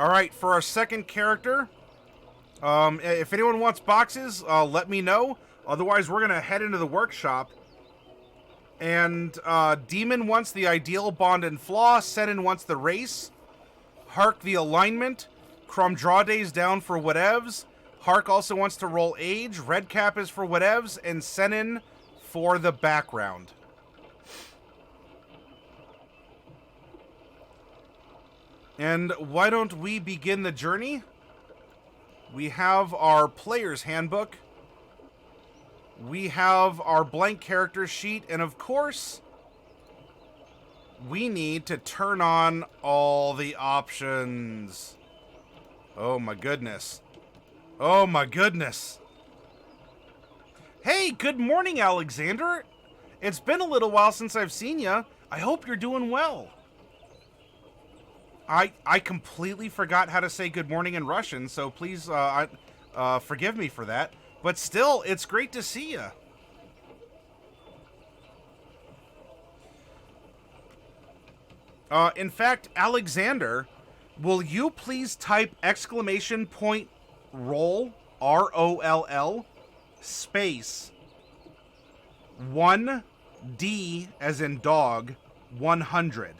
Alright, for our second character, if anyone wants boxes, let me know. Otherwise, we're going to head into the workshop. And Demon wants the ideal bond and flaw. Senin wants the race. Hark the alignment. Cromdrade's down for whatevs. Hark also wants to roll age. Redcap is for whatevs. And Senin for the background. And why don't we begin the journey? We have our player's handbook. We have our blank character sheet. And of course, we need to turn on all the options. Oh my goodness. Oh my goodness. Hey, good morning, Alexander. It's been a little while since I've seen you. I hope you're doing well. I completely forgot how to say good morning in Russian, so please forgive me for that. But still, it's great to see you. In fact, Alexander, will you please type exclamation point roll, R-O-L-L, space, 1D as in dog, 100.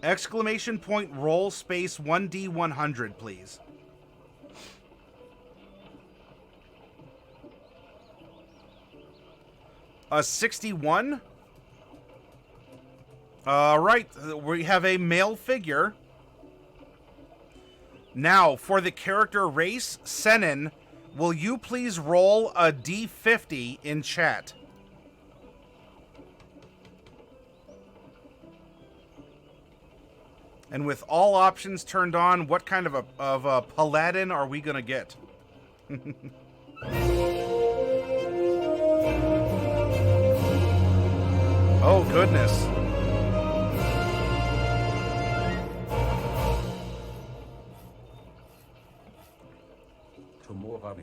Exclamation point roll space 1D 100, please. A 61. Right, we have a male figure. Now, for the character race, Senin, will you please roll a D50 in chat? And with all options turned on, what kind of a Paladin are we gonna get? Oh, goodness.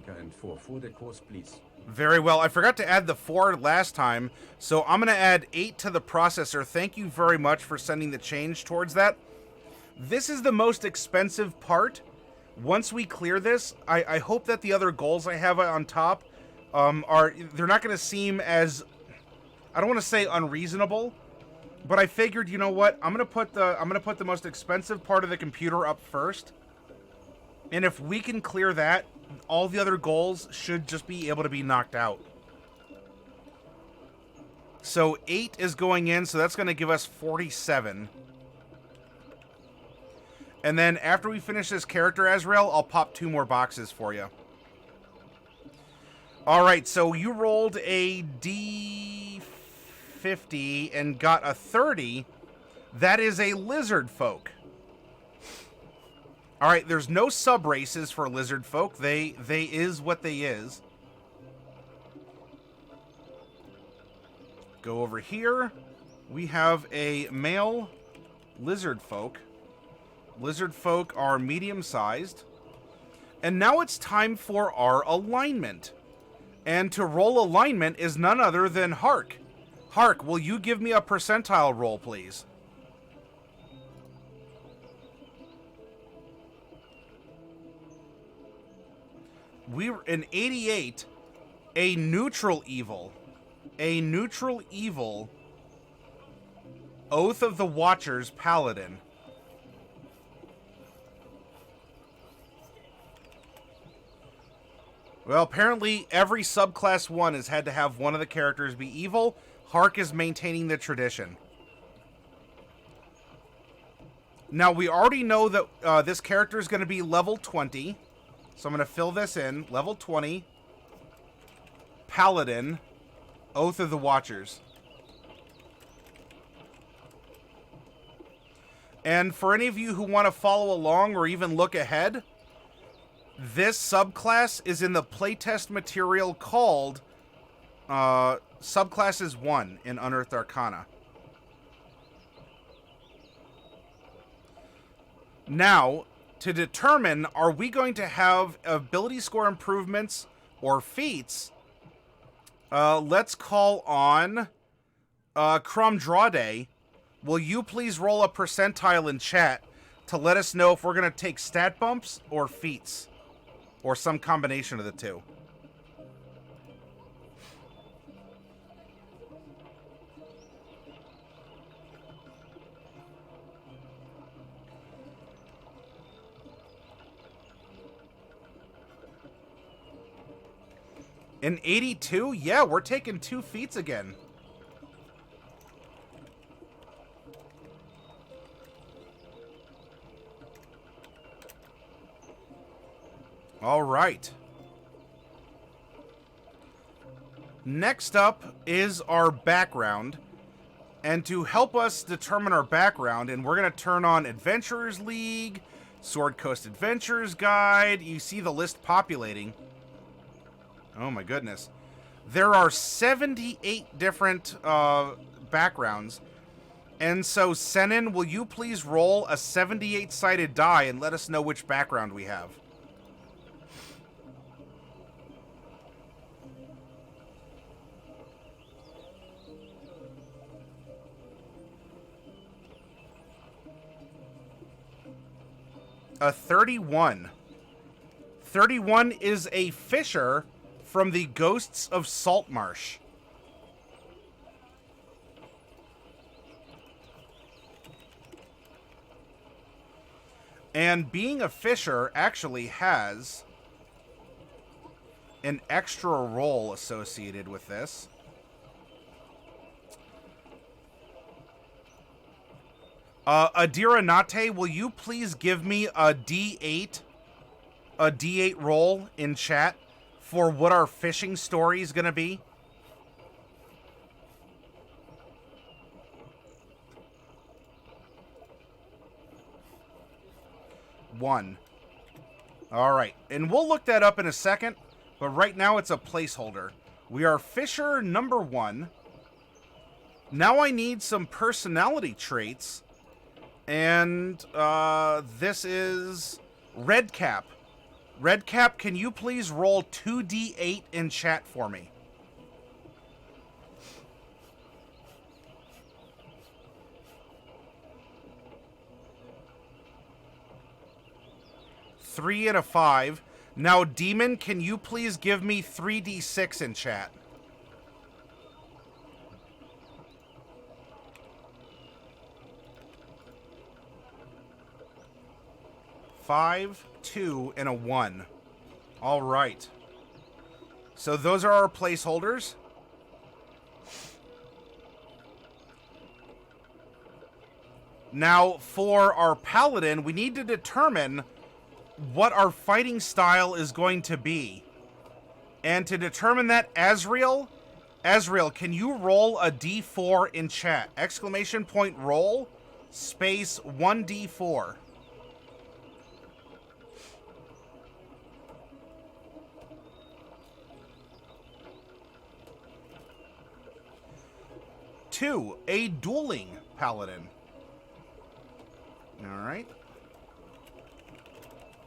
And 4 for the course, please. Very well. I forgot to add the 4 last time, so I'm going to add 8 to the processor. Thank you very much for sending the change towards that. This is the most expensive part. Once we clear this, I hope that the other goals I have on top they're not going to seem as, I don't want to say unreasonable, but I figured, you know what? I'm going to put the most expensive part of the computer up first. And if we can clear that, all the other goals should just be able to be knocked out. So 8 is going in, so that's going to give us 47. And then after we finish this character, Azrael, I'll pop 2 more boxes for you. Alright, so you rolled a D50 and got a 30. That is a Lizardfolk. Alright, there's no sub-races for Lizardfolk. They is what they is. Go over here. We have a male Lizardfolk. Lizardfolk are medium-sized. And now it's time for our alignment. And to roll alignment is none other than Hark. Hark, will you give me a percentile roll, please? We're in 88, a neutral evil. A neutral evil. Oath of the Watchers, Paladin. Well, apparently every subclass 1 has had to have one of the characters be evil. Hark is maintaining the tradition. Now, we already know that this character is going to be level 20. So I'm going to fill this in. Level 20. Paladin. Oath of the Watchers. And for any of you who want to follow along or even look ahead, this subclass is in the playtest material called Subclasses 1 in Unearthed Arcana. Now, to determine, are we going to have ability score improvements or feats, let's call on Cromdrade. Will you please roll a percentile in chat? to let us know if we're going to take stat bumps or feats, or some combination of the two. In 82? Yeah, we're taking 2 feats again. All right. Next up is our background. And to help us determine our background, and we're going to turn on Adventurers League, Sword Coast Adventures Guide. You see the list populating. Oh my goodness. There are 78 different backgrounds. And so, Senin, will you please roll a 78-sided die and let us know which background we have? A 31. 31 is a fisher from the Ghosts of Saltmarsh. And being a fisher actually has an extra roll associated with this. Adira Nate, will you please give me a D8 roll in chat for what our fishing story is going to be? One. All right, and we'll look that up in a second, but right now it's a placeholder. We are fisher number 1. Now I need some personality traits. And this is Redcap. Redcap, can you please roll 2d8 in chat for me? Three and a 5. Now, Demon, can you please give me 3d6 in chat? 5, 2, and a 1. All right. So those are our placeholders. Now, for our Paladin, we need to determine what our fighting style is going to be. And to determine that, Azrael, can you roll a d4 in chat? Exclamation point roll, space 1d4. Two, a dueling Paladin. All right.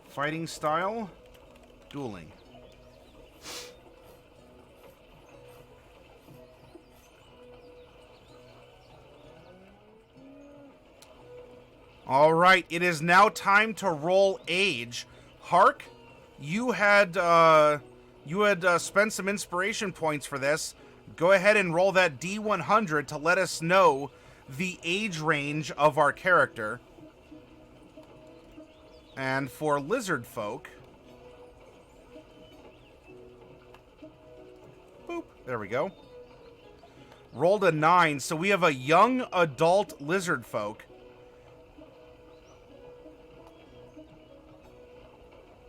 Fighting style, dueling. All right, it is now time to roll age. Hark, you had spent some inspiration points for this. Go ahead and roll that D100 to let us know the age range of our character. And for Lizardfolk, boop, there we go. Rolled a 9, so we have a young adult Lizardfolk.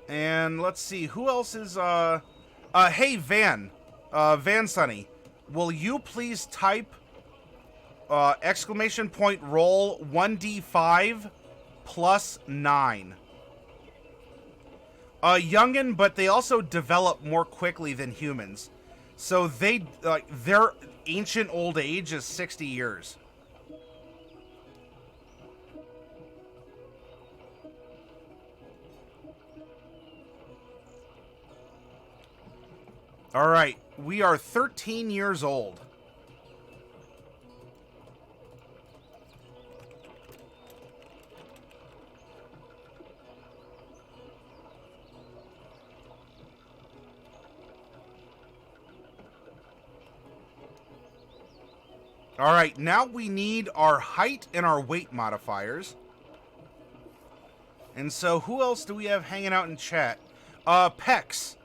And let's see, who else is, hey, Van Sunny, will you please type, exclamation point roll 1d5 plus 9. Youngin, but they also develop more quickly than humans. So they, their ancient old age is 60 years. All right, we are 13 years old. All right, now we need our height and our weight modifiers. And so who else do we have hanging out in chat? Pex.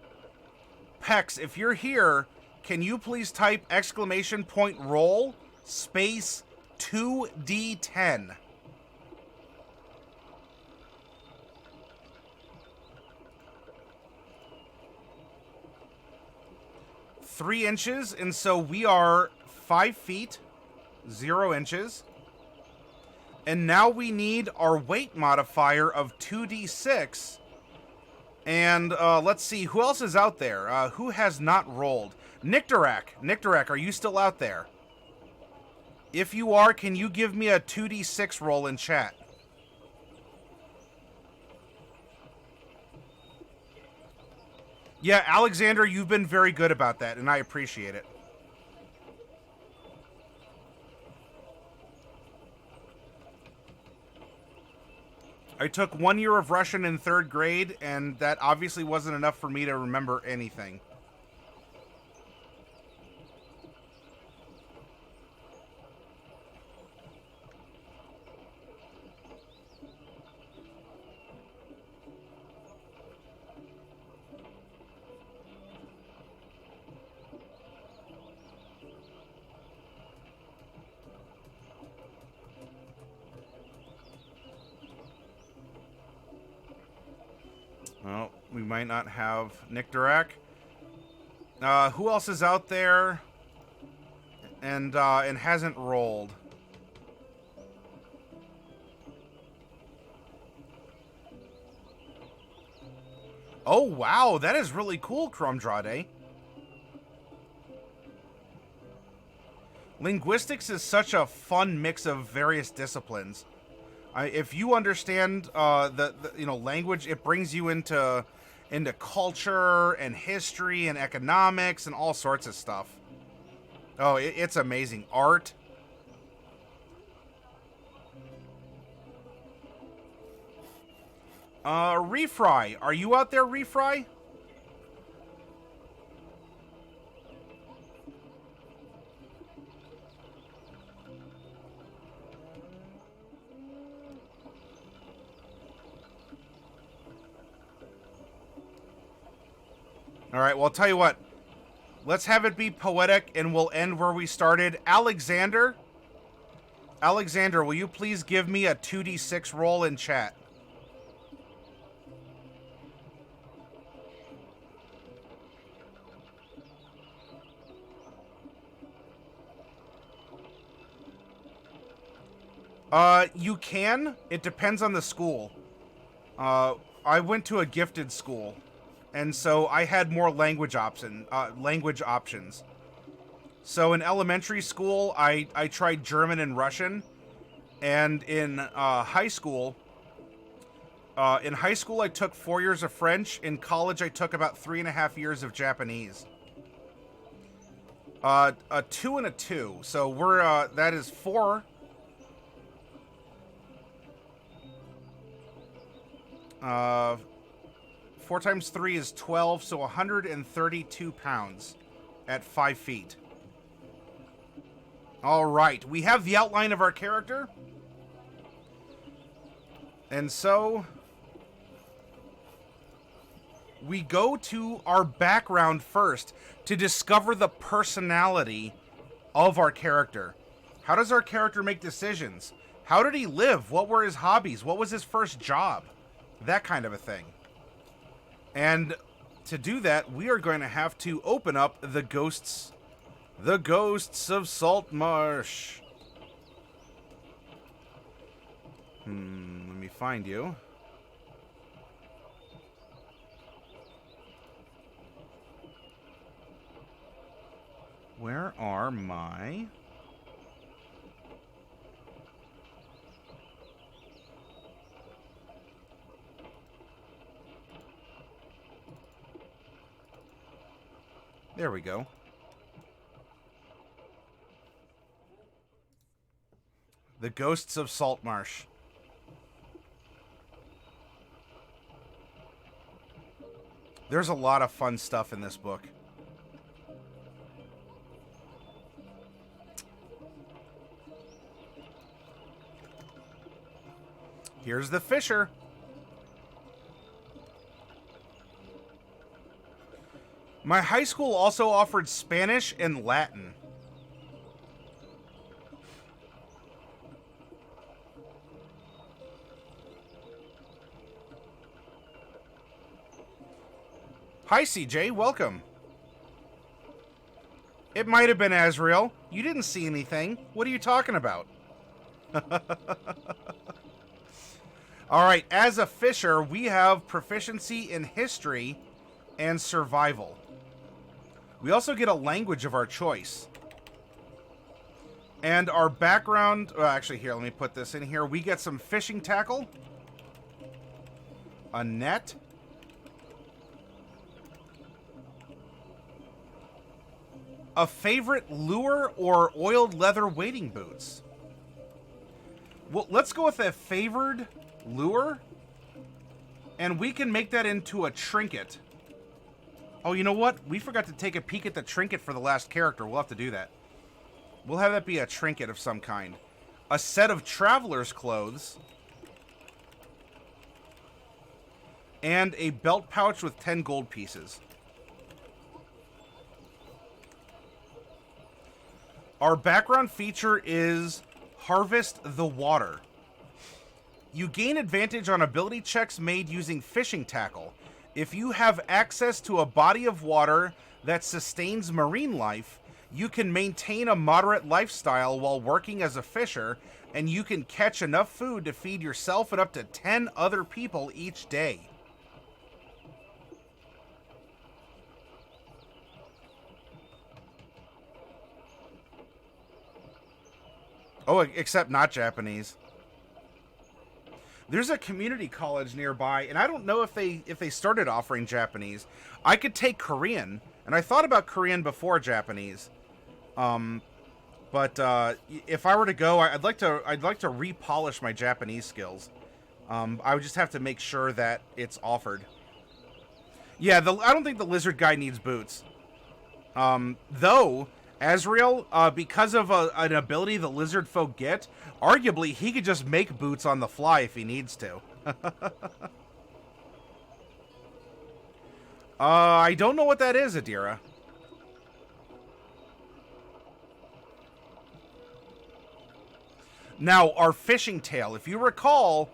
Pex, if you're here, can you please type !roll space 2d10? Three inches, and so we are 5 feet, 0 inches. And now we need our weight modifier of 2d6. And let's see, who else is out there? Who has not rolled? Nictorak. Nictorak, are you still out there? If you are, can you give me a 2d6 roll in chat? Yeah, Alexander, you've been very good about that, and I appreciate it. I took 1 year of Russian in 3rd grade, and that obviously wasn't enough for me to remember anything. Well, we might not have Nictorak. Who else is out there and hasn't rolled? Oh, wow, that is really cool, Cromdrade. Linguistics is such a fun mix of various disciplines. If you understand the language, it brings you into culture and history and economics and all sorts of stuff. Oh, it's amazing. Art. Refry. Are you out there, Refry? All right, well, I'll tell you what. Let's have it be poetic, and we'll end where we started. Alexander? Alexander, will you please give me a 2d6 roll in chat? You can. It depends on the school. I went to a gifted school. And so I had more language options. So in elementary school, I tried German and Russian, and in high school, I took 4 years of French. In college, I took about 3.5 years of Japanese. A 2 and a 2, so we're that is 4. 4 times 3 is 12, so 132 pounds at 5 feet. All right, we have the outline of our character. And so we go to our background first to discover the personality of our character. How does our character make decisions? How did he live? What were his hobbies? What was his first job? That kind of a thing. And to do that, we are going to have to open up the ghosts of Saltmarsh. Let me find you. Where are my... There we go. The Ghosts of Saltmarsh. There's a lot of fun stuff in this book. Here's the fisher. My high school also offered Spanish and Latin. Hi, CJ. Welcome. It might have been Azrael. You didn't see anything. What are you talking about? All right. As a fisher, we have proficiency in history and survival. We also get a language of our choice. And our background... Well, actually, here, let me put this in here. We get some fishing tackle. A net. A favorite lure or oiled leather wading boots. Well, let's go with a favored lure. And we can make that into a trinket. Oh, you know what? We forgot to take a peek at the trinket for the last character. We'll have to do that. We'll have that be a trinket of some kind. A set of traveler's clothes. And a belt pouch with 10 gold pieces. Our background feature is Harvest the Water. You gain advantage on ability checks made using fishing tackle. If you have access to a body of water that sustains marine life, you can maintain a moderate lifestyle while working as a fisher, and you can catch enough food to feed yourself and up to 10 other people each day. Oh, except not Japanese. There's a community college nearby, and I don't know if they started offering Japanese. I could take Korean, and I thought about Korean before Japanese. But if I were to go, I'd like to repolish my Japanese skills. I would just have to make sure that it's offered. Yeah, I don't think the lizard guy needs boots. Though Azrael, because of an ability the Lizardfolk get, arguably he could just make boots on the fly if he needs to. I don't know what that is, Adira. Now, our fishing tail. If you recall,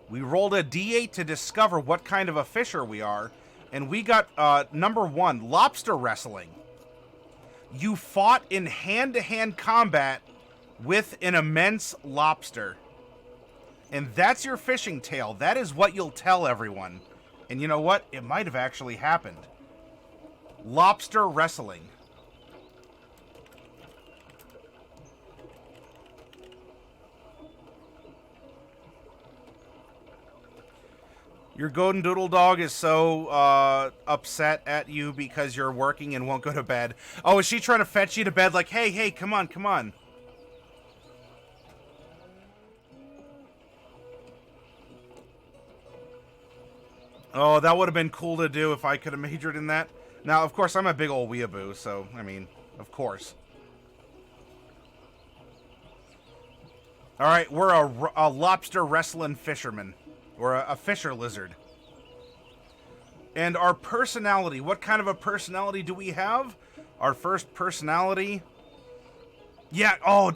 we rolled a d8 to discover what kind of a fisher we are, and we got number 1, lobster wrestling. You fought in hand-to-hand combat with an immense lobster. And that's your fishing tale. That is what you'll tell everyone. And you know what? It might have actually happened. Lobster wrestling. Your golden doodle dog is so upset at you because you're working and won't go to bed. Oh, is she trying to fetch you to bed like, hey, come on, come on. Oh, that would have been cool to do if I could have majored in that. Now, of course, I'm a big old weeaboo, so, I mean, of course. Alright, we're a lobster wrestling fisherman. We're a fisher lizard. And our personality. What kind of a personality do we have? Our first personality. Yeah, oh,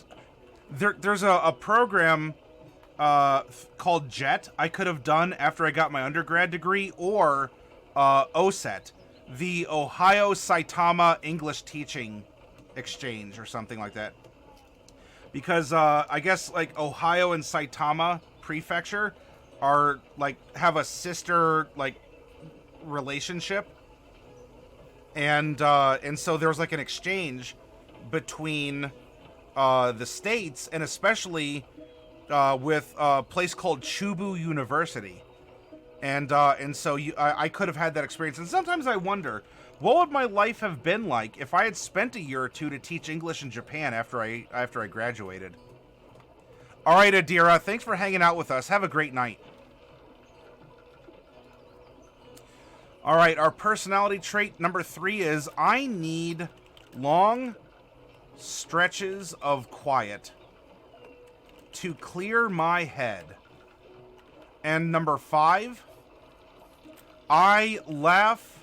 there's a program called JET I could have done after I got my undergrad degree, or OSET, the Ohio Saitama English Teaching Exchange, or something like that. Because I guess like Ohio and Saitama Prefecture are like have a sister like relationship, and so there was like an exchange between the states, and especially with a place called Chubu University, and so I could have had that experience. And sometimes I wonder, what would my life have been like if I had spent a year or two to teach English in Japan after I graduated. All right, Adira, thanks for hanging out with us. Have a great night. All right, our personality trait number 3 is I need long stretches of quiet to clear my head. And number 5, I laugh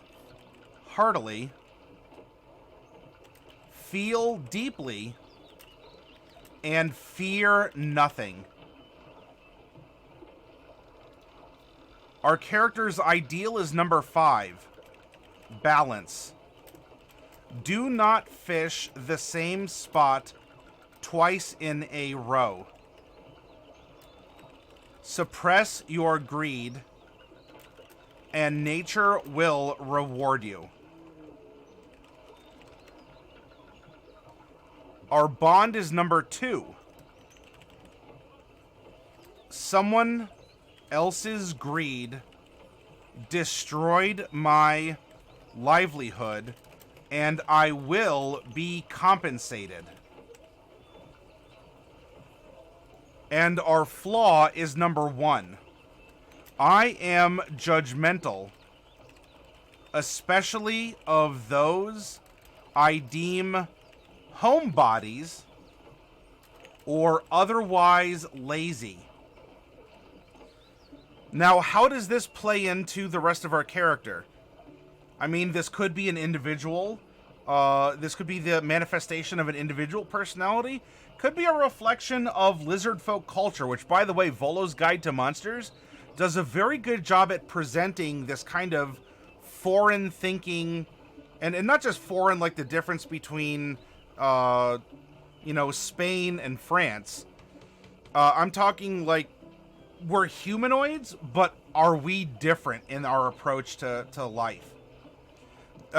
heartily, feel deeply, and fear nothing. Our character's ideal is number 5, balance. Do not fish the same spot twice in a row. Suppress your greed, and nature will reward you. Our bond is number 2. Someone else's greed destroyed my livelihood, and I will be compensated. And our flaw is number 1. I am judgmental, especially of those I deem homebodies or otherwise lazy. Now, how does this play into the rest of our character? I mean, this could be an individual. This could be the manifestation of an individual personality. Could be a reflection of Lizardfolk culture, which, by the way, Volo's Guide to Monsters does a very good job at presenting this kind of foreign thinking, and not just foreign, like the difference between, Spain and France. I'm talking like, we're humanoids, but are we different in our approach to life?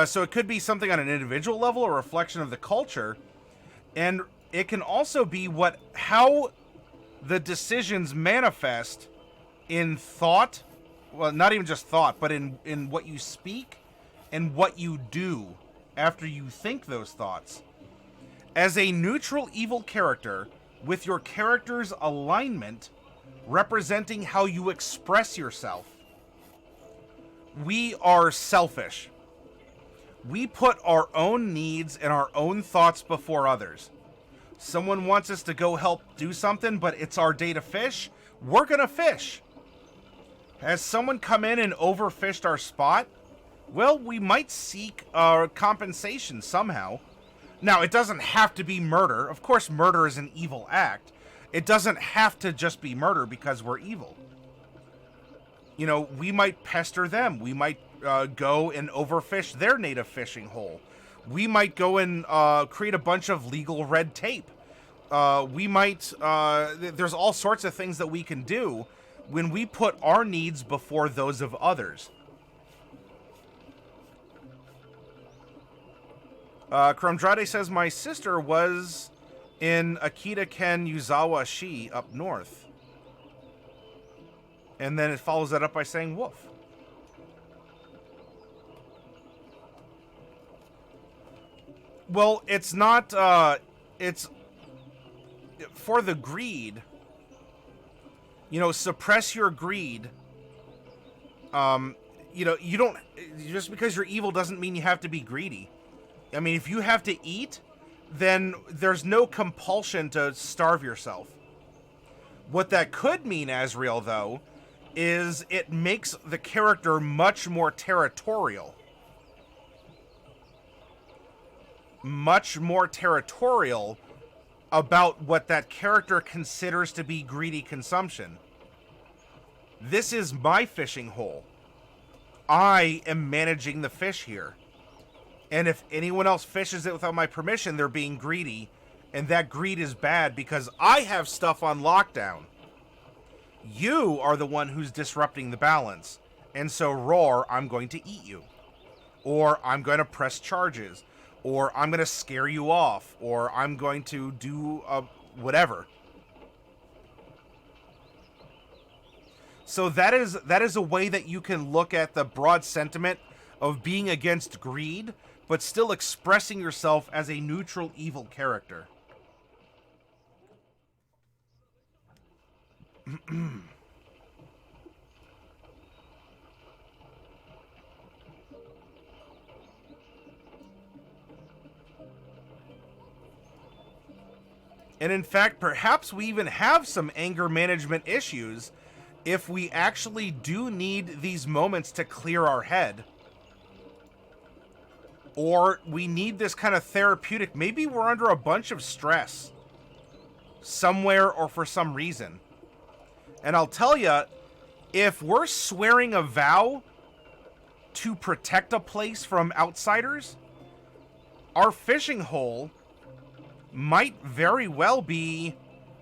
So it could be something on an individual level, a reflection of the culture, and it can also be how the decisions manifest in thought, well, not even just thought, but in what you speak and what you do after you think those thoughts. As a neutral evil character, with your character's alignment representing how you express yourself, we are selfish. We put our own needs and our own thoughts before others. Someone wants us to go help do something, but it's our day to fish. We're gonna fish. Has someone come in and overfished our spot? Well, we might seek compensation somehow. Now, it doesn't have to be murder. Of course, murder is an evil act. It doesn't have to just be murder because we're evil. You know, we might pester them. We might go and overfish their native fishing hole. We might go and create a bunch of legal red tape. There's all sorts of things that we can do when we put our needs before those of others. Kromdrade says, my sister was in Akita Ken Yuzawa Shi up north. And then it follows that up by saying wolf. Well, it's not, it's for the greed, suppress your greed. You don't, just because you're evil doesn't mean you have to be greedy. I mean, if you have to eat, then there's no compulsion to starve yourself. What that could mean, Azrael, though, is it makes the character much more territorial. Much more territorial about what that character considers to be greedy consumption. This is my fishing hole. I am managing the fish here. And if anyone else fishes it without my permission, they're being greedy. And that greed is bad because I have stuff on lockdown. You are the one who's disrupting the balance. And so, Roar, I'm going to eat you. Or I'm going to press charges. Or I'm going to scare you off. Or I'm going to do whatever. So that is a way that you can look at the broad sentiment of being against greed, but still expressing yourself as a neutral evil character. And in fact, perhaps we even have some anger management issues if we actually do need these moments to clear our head, or we need this kind of therapeutic, maybe we're under a bunch of stress somewhere or for some reason. And I'll tell you, if we're swearing a vow to protect a place from outsiders, our fishing hole might very well be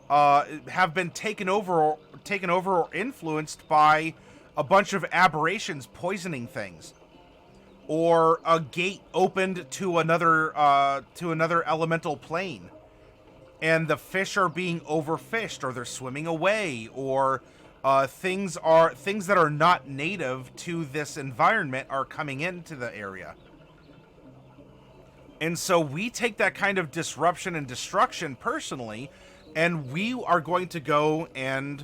have been taken over or influenced by a bunch of aberrations poisoning things, or a gate opened to another elemental plane, and the fish are being overfished, or they're swimming away, or things that are not native to this environment are coming into the area. And so we take that kind of disruption and destruction personally, and we are going to go and...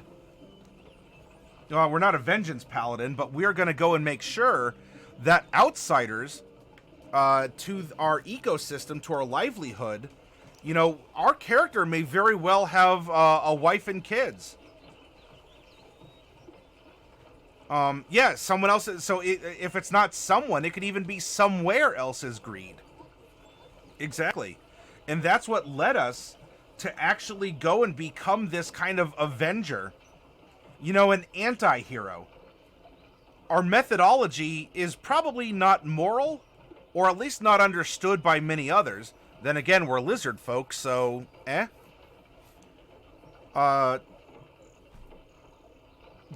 we're not a vengeance paladin, but we're going to go and make sure that outsiders to our ecosystem, to our livelihood, our character may very well have a wife and kids. Yeah, someone else. So if it's not someone, it could even be somewhere else's greed. Exactly. And that's what led us to actually go and become this kind of avenger. An anti-hero. Our methodology is probably not moral, or at least not understood by many others. Then again, we're lizard folk, so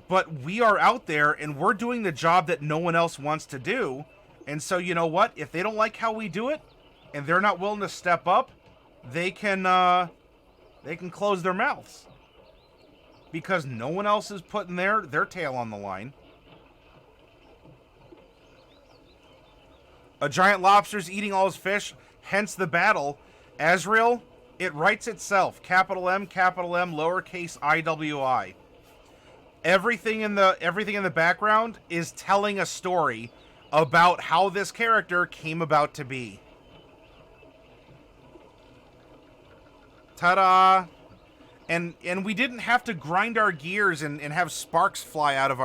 but we are out there, and we're doing the job that no one else wants to do. And so, you know what? If they don't like how we do it, and they're not willing to step up, they can close their mouths, because no one else is putting their tail on the line. A giant lobster's eating all his fish, hence the battle. Azrael, it writes itself. Capital M, lowercase IWI. Everything in the background is telling a story about how this character came about to be. Ta-da! And we didn't have to grind our gears and have sparks fly out of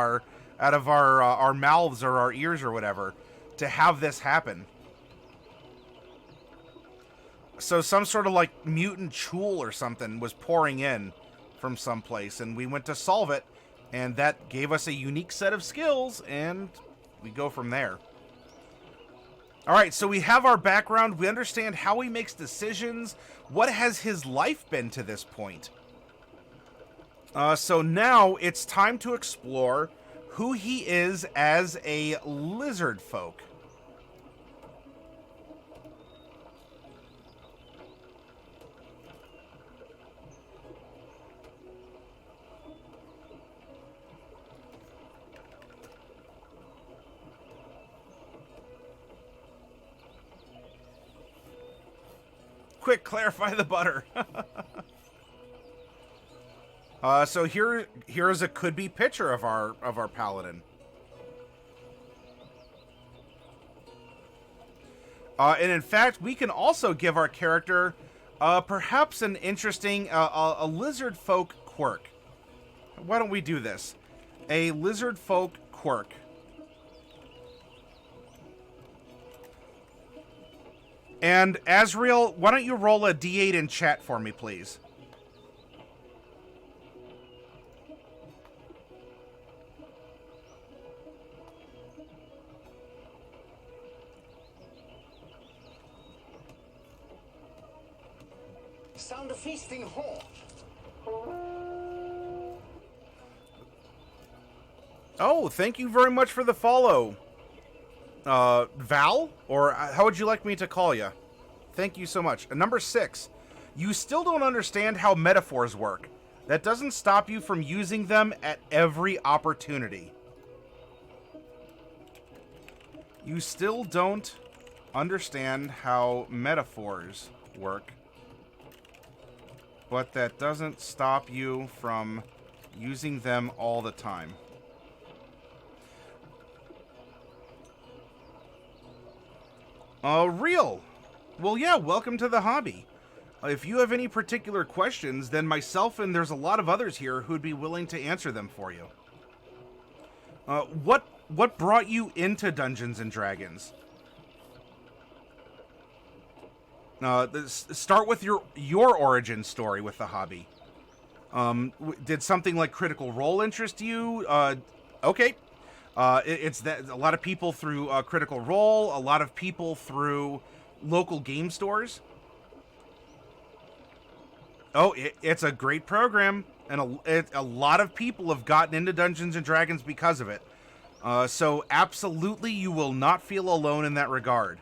our mouths or our ears or whatever to have this happen. So some sort of like mutant chool or something was pouring in from someplace, and we went to solve it, and that gave us a unique set of skills, and we go from there. Alright, so we have our background, we understand how he makes decisions, what has his life been to this point. So now it's time to explore who he is as a lizard folk. Quick, clarify the butter. So here is a could-be picture of our paladin. And in fact, we can also give our character perhaps an interesting a lizard folk quirk. Why don't we do this? A lizard folk quirk. And Azrael, why don't you roll a D8 in chat for me, please? Sound a feasting horn. Oh, thank you very much for the follow. Val? Or how would you like me to call you? Thank you so much. Number 6. You still don't understand how metaphors work. That doesn't stop you from using them at every opportunity. You still don't understand how metaphors work, but that doesn't stop you from using them all the time. Real. Well, yeah, welcome to the hobby. If you have any particular questions, then myself and there's a lot of others here who'd be willing to answer them for you. What brought you into Dungeons and Dragons? Start with your origin story with the hobby. Did something like Critical Role interest you? Okay. It's that a lot of people through Critical Role, a lot of people through local game stores. Oh, it's a great program, and a lot of people have gotten into Dungeons and Dragons because of it. So absolutely, you will not feel alone in that regard.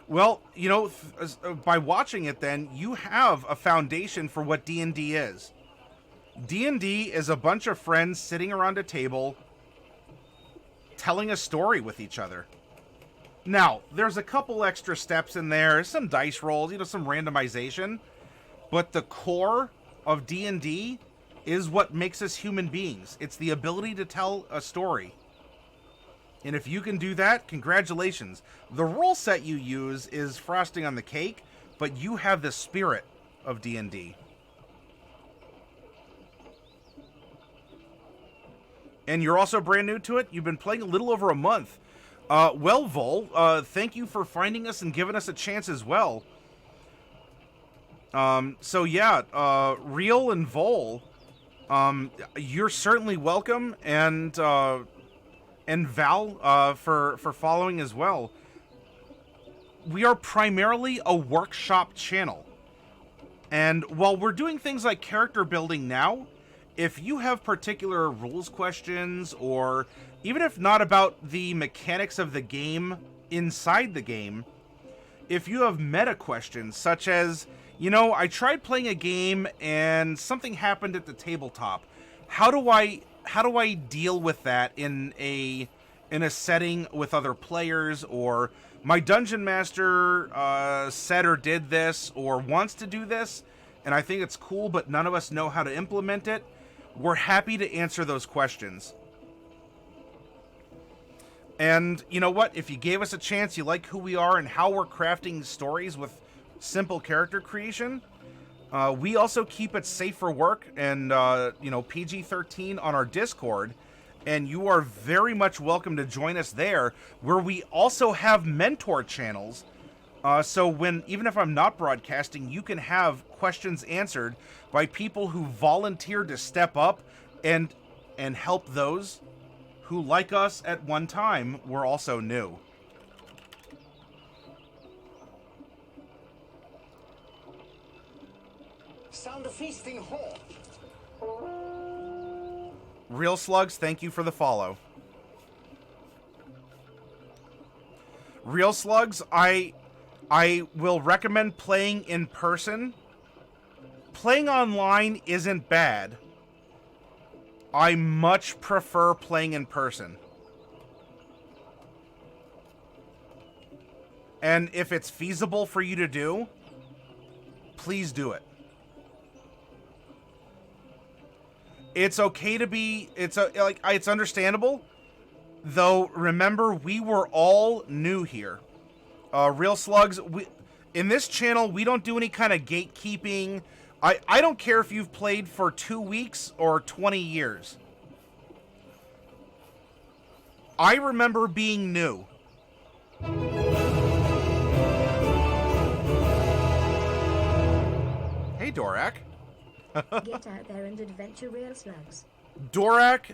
Well, you know, by watching it, then you have a foundation for what D&D is. D&D is a bunch of friends sitting around a table, telling a story with each other. Now, there's a couple extra steps in there, some dice rolls, you know, some randomization, but the core of D&D is what makes us human beings. It's the ability to tell a story. And if you can do that, congratulations. The rule set you use is frosting on the cake, but you have the spirit of D&D. And you're also brand new to it. You've been playing a little over a month. Well, Vol, thank you for finding us and giving us a chance as well. So yeah, Real and Vol, you're certainly welcome, and Val, for following as well. We are primarily a workshop channel. And while we're doing things like character building now, if you have particular rules questions, or even if not about the mechanics of the game inside the game, if you have meta questions, such as, you know, I tried playing a game and something happened at the tabletop. How do I deal with that in a setting with other players, or my dungeon master said or did this or wants to do this, and I think it's cool, but none of us know how to implement it? We're happy to answer those questions. And you know what? If you gave us a chance, you like who we are and how we're crafting stories with simple character creation, we also keep it safe for work and, you know, PG-13 on our Discord. And you are very much welcome to join us there, where we also have mentor channels. So even if I'm not broadcasting, you can have questions answered by people who volunteered to step up and help those who, like us at one time, were also new. Sound a feasting horn. Real Slugs, thank you for the follow. Real Slugs, I will recommend playing in person. Playing online isn't bad. I much prefer playing in person. And if it's feasible for you to do, please do it. It's okay to be, it's understandable, though. Remember, we were all new here. Real Slugs, in this channel, we don't do any kind of gatekeeping. I don't care if you've played for 2 weeks or 20 years. I remember being new. Hey, Dorak. Get out there and adventure, Real Slugs. Dorak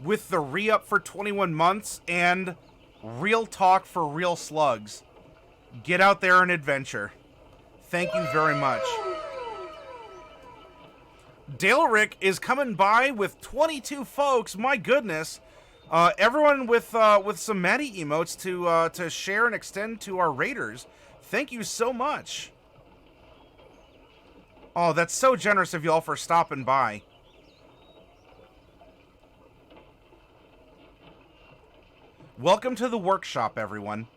with the re-up for 21 months and Real Talk for Real Slugs. Get out there and adventure. Thank you very much. Daleric is coming by with 22 folks. My goodness. Everyone with some Maddie emotes to share and extend to our raiders. Thank you so much. Oh, that's so generous of y'all for stopping by. Welcome to the workshop, everyone.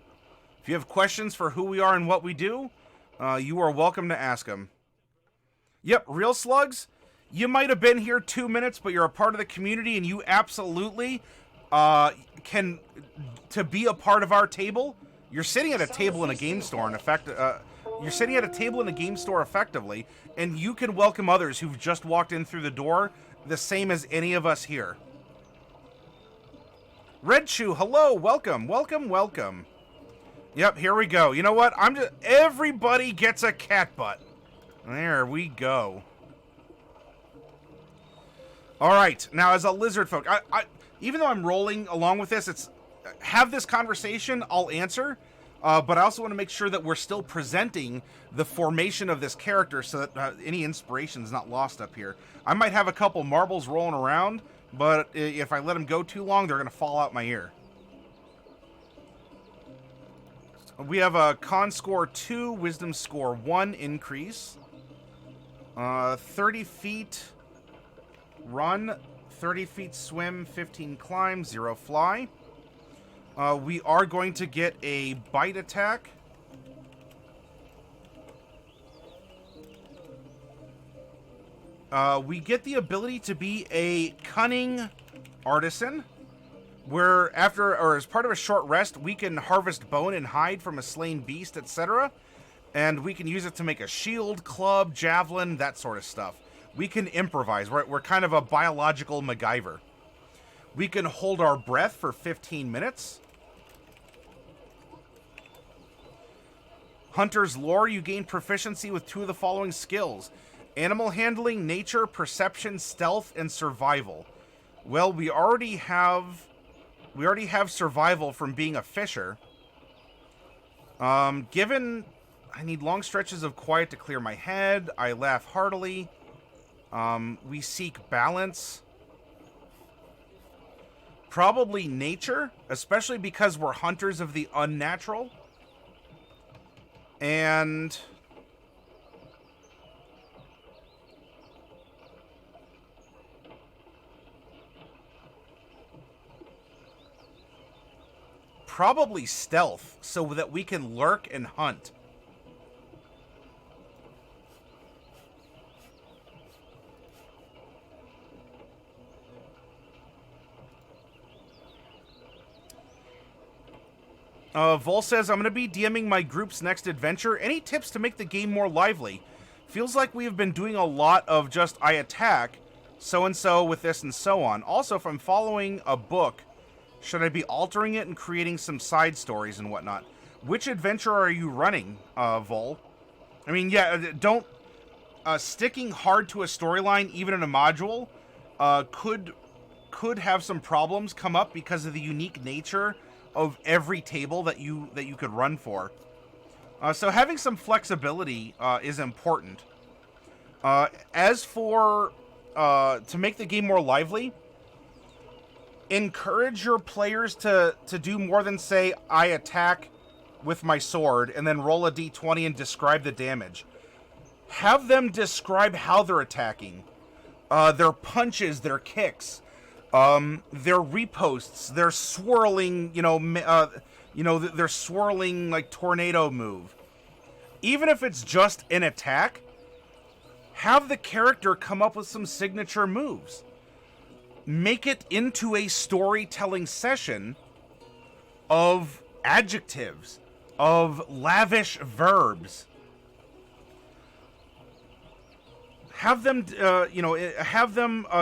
If you have questions for who we are and what we do, you are welcome to ask them. Yep, Real Slugs, you might have been here 2 minutes, but you're a part of the community, and you absolutely can, to be a part of our table. You're sitting at a table in a game store, you're sitting at a table in a game store effectively, and you can welcome others who've just walked in through the door. the same as any of us here. Red Shoe, hello, welcome, welcome, welcome. Yep, here we go. You know what? Everybody gets a cat butt. There we go. All right, now as a Lizardfolk, even though I'm rolling along with this, have this conversation, I'll answer, but I also want to make sure that we're still presenting the formation of this character so that any inspiration is not lost up here. I might have a couple marbles rolling around, but if I let them go too long, they're going to fall out my ear. We have a con score 2, wisdom score 1 increase. 30 feet run, 30 feet swim, 15 climb, 0 fly. We are going to get a bite attack. We get the ability to be a cunning artisan, where as part of a short rest, we can harvest bone and hide from a slain beast, etc. And we can use it to make a shield, club, javelin, that sort of stuff. We can improvise. We're kind of a biological MacGyver. We can hold our breath for 15 minutes. Hunter's Lore, you gain proficiency with 2 of the following skills: animal handling, nature, perception, stealth, and survival. Well, we already have survival from being a fisher. Given I need long stretches of quiet to clear my head, I laugh heartily. We seek balance. Probably nature, especially because we're hunters of the unnatural. And probably stealth, so that we can lurk and hunt. Vol says, I'm going to be DMing my group's next adventure. Any tips to make the game more lively? Feels like we have been doing a lot of just, I attack, so-and-so with this and so on. Also, if I'm following a book, should I be altering it and creating some side stories and whatnot? Which adventure are you running, Vol? I mean, yeah, don't... sticking hard to a storyline, even in a module, could have some problems come up because of the unique nature of every table that you could run for. So having some flexibility is important. As for to make the game more lively, encourage your players to do more than say, I attack with my sword, and then roll a d20 and describe the damage. Have them describe how they're attacking. Their punches, their kicks, their reposts, their swirling, their swirling like tornado move. Even if it's just an attack, have the character come up with some signature moves. Make it into a storytelling session of adjectives, of lavish verbs. Have them,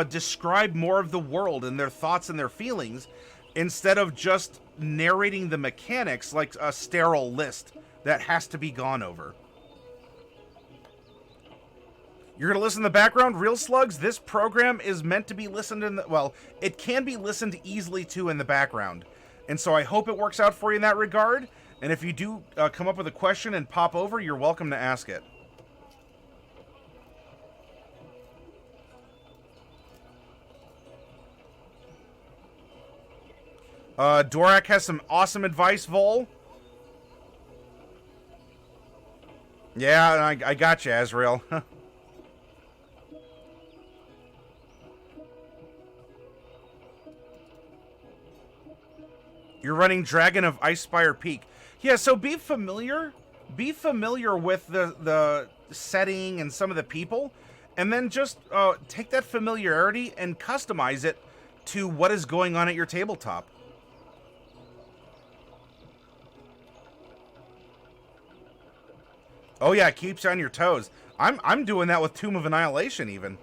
describe more of the world and their thoughts and their feelings, instead of just narrating the mechanics like a sterile list that has to be gone over. You're going to listen in the background? Real Slugs, this program is meant to be listened in it can be listened easily to in the background. And so I hope it works out for you in that regard. And if you do come up with a question and pop over, you're welcome to ask it. Dorak has some awesome advice, Vol. Yeah, I got you, Azrael. You're running Dragon of Icespire Peak. Yeah, so be familiar with the setting and some of the people, and then just take that familiarity and customize it to what is going on at your tabletop. Oh yeah, it keeps you on your toes. I'm doing that with Tomb of Annihilation even.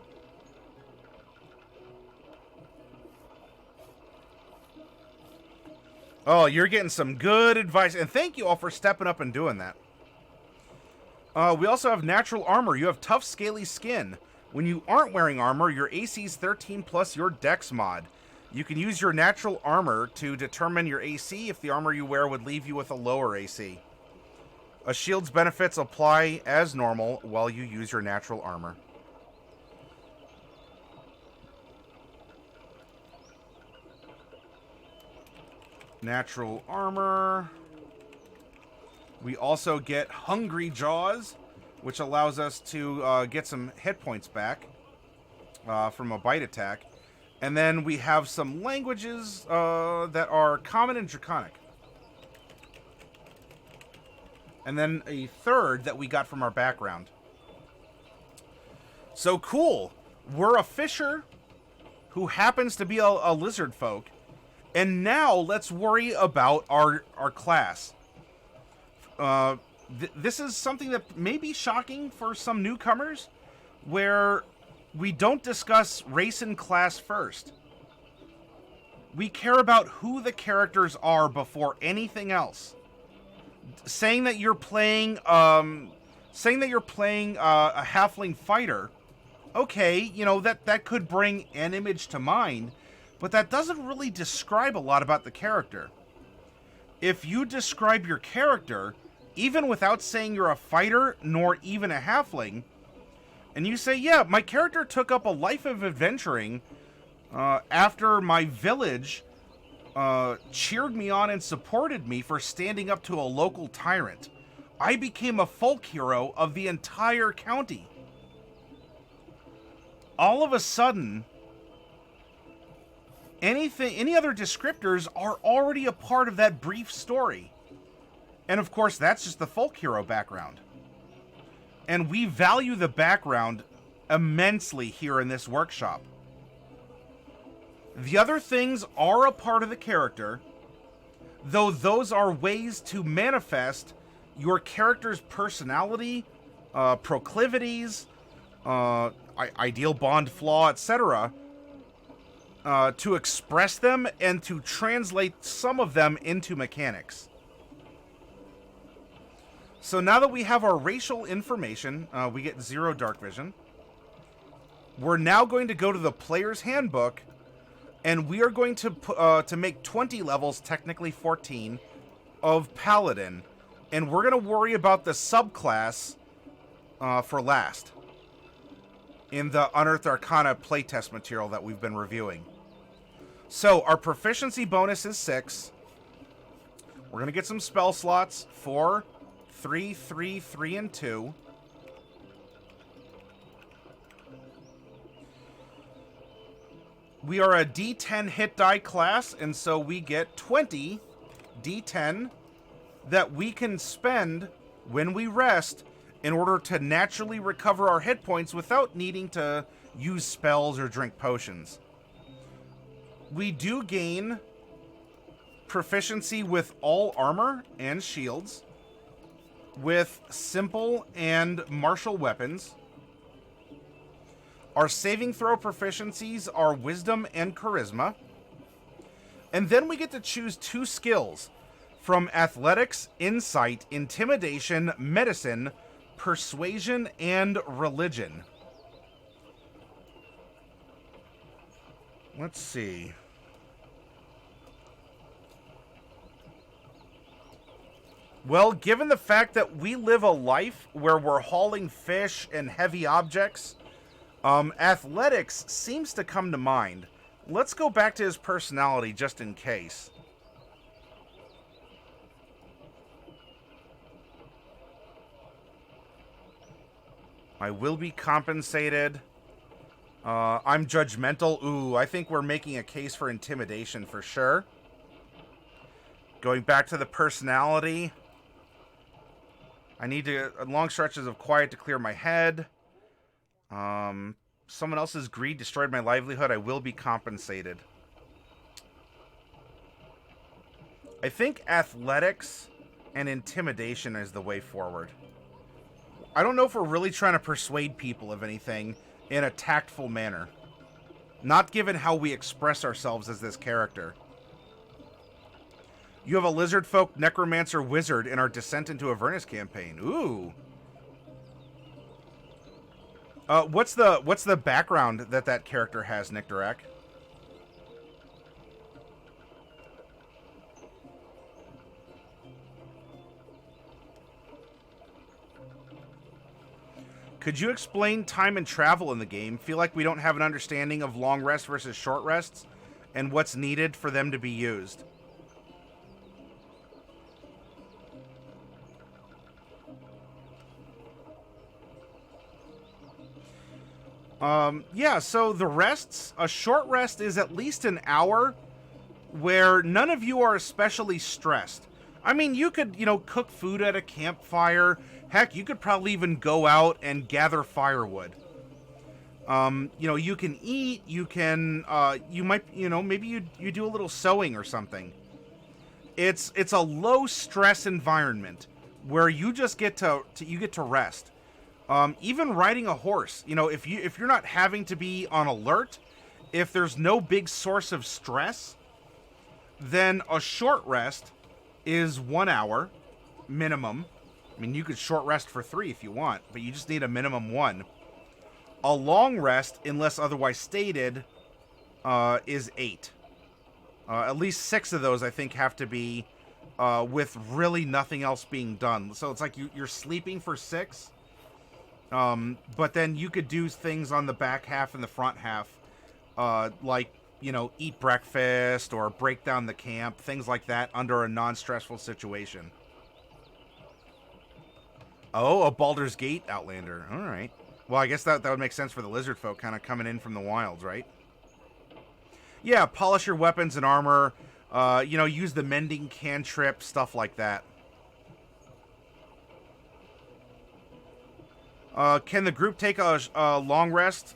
Oh, you're getting some good advice. And thank you all for stepping up and doing that. We also have natural armor. You have tough, scaly skin. When you aren't wearing armor, your AC is 13 plus your dex mod. You can use your natural armor to determine your AC if the armor you wear would leave you with a lower AC. A shield's benefits apply as normal while you use your natural armor. Natural armor. We also get Hungry Jaws, which allows us to get some hit points back from a bite attack. And then we have some languages that are common and draconic. And then a third that we got from our background. So cool. We're a fisher who happens to be a Lizardfolk. And now let's worry about our class. This is something that may be shocking for some newcomers, where we don't discuss race and class first. We care about who the characters are before anything else. Saying that you're playing a halfling fighter, okay, you know, that could bring an image to mind, but that doesn't really describe a lot about the character. If you describe your character, even without saying you're a fighter, nor even a halfling, and you say, yeah, my character took up a life of adventuring after my village cheered me on and supported me for standing up to a local tyrant. I became a folk hero of the entire county. All of a sudden, any other descriptors are already a part of that brief story. And of course, that's just the folk hero background. And we value the background immensely here in this workshop. The other things are a part of the character, though those are ways to manifest your character's personality, proclivities, ideal bond flaw, etc., to express them and to translate some of them into mechanics. So now that we have our racial information, we get 0 dark vision. We're now going to go to the player's handbook, and we are going to make 20 levels, technically 14, of Paladin. And we're going to worry about the subclass for last in the Unearthed Arcana playtest material that we've been reviewing. So our proficiency bonus is 6. We're going to get some spell slots: 4, 3, 3, 3, and 2. We are a D10 hit die class, and so we get 20 D10 that we can spend when we rest in order to naturally recover our hit points without needing to use spells or drink potions. We do gain proficiency with all armor and shields, with simple and martial weapons. Our saving throw proficiencies are wisdom and charisma. And then we get to choose 2 skills from athletics, insight, intimidation, medicine, persuasion, and religion. Let's see. Well, given the fact that we live a life where we're hauling fish and heavy objects, athletics seems to come to mind. Let's go back to his personality just in case. I will be compensated. I'm judgmental. Ooh, I think we're making a case for intimidation for sure. Going back to the personality. I need long stretches of quiet to clear my head. Someone else's greed destroyed my livelihood. I will be compensated. I think athletics and intimidation is the way forward. I don't know if we're really trying to persuade people of anything in a tactful manner. Not given how we express ourselves as this character. You have a Lizardfolk Necromancer Wizard in our Descent into Avernus campaign. Ooh. What's the background that character has, Nick Dirac? Could you explain time and travel in the game? Feel like we don't have an understanding of long rest versus short rests and what's needed for them to be used. Yeah, so the rests, a short rest is at least an hour where none of you are especially stressed. I mean, you could, cook food at a campfire. Heck, you could probably even go out and gather firewood. You can eat, you can, you might, maybe you do a little sewing or something. It's a low stress environment where you just get to rest. Even riding a horse, if you're not having to be on alert, if there's no big source of stress, then a short rest is 1 hour minimum. I mean, you could short rest for 3 if you want, but you just need a minimum 1. A long rest, unless otherwise stated, is 8. At least 6 of those, I think, have to be with really nothing else being done. So it's like you're sleeping for 6, but then you could do things on the back half and the front half, like, eat breakfast or break down the camp, things like that under a non-stressful situation. Oh, a Baldur's Gate Outlander. All right. Well, I guess that would make sense for the Lizardfolk kind of coming in from the wilds, right? Yeah, polish your weapons and armor. Use the mending cantrip, stuff like that. Can the group take a long rest?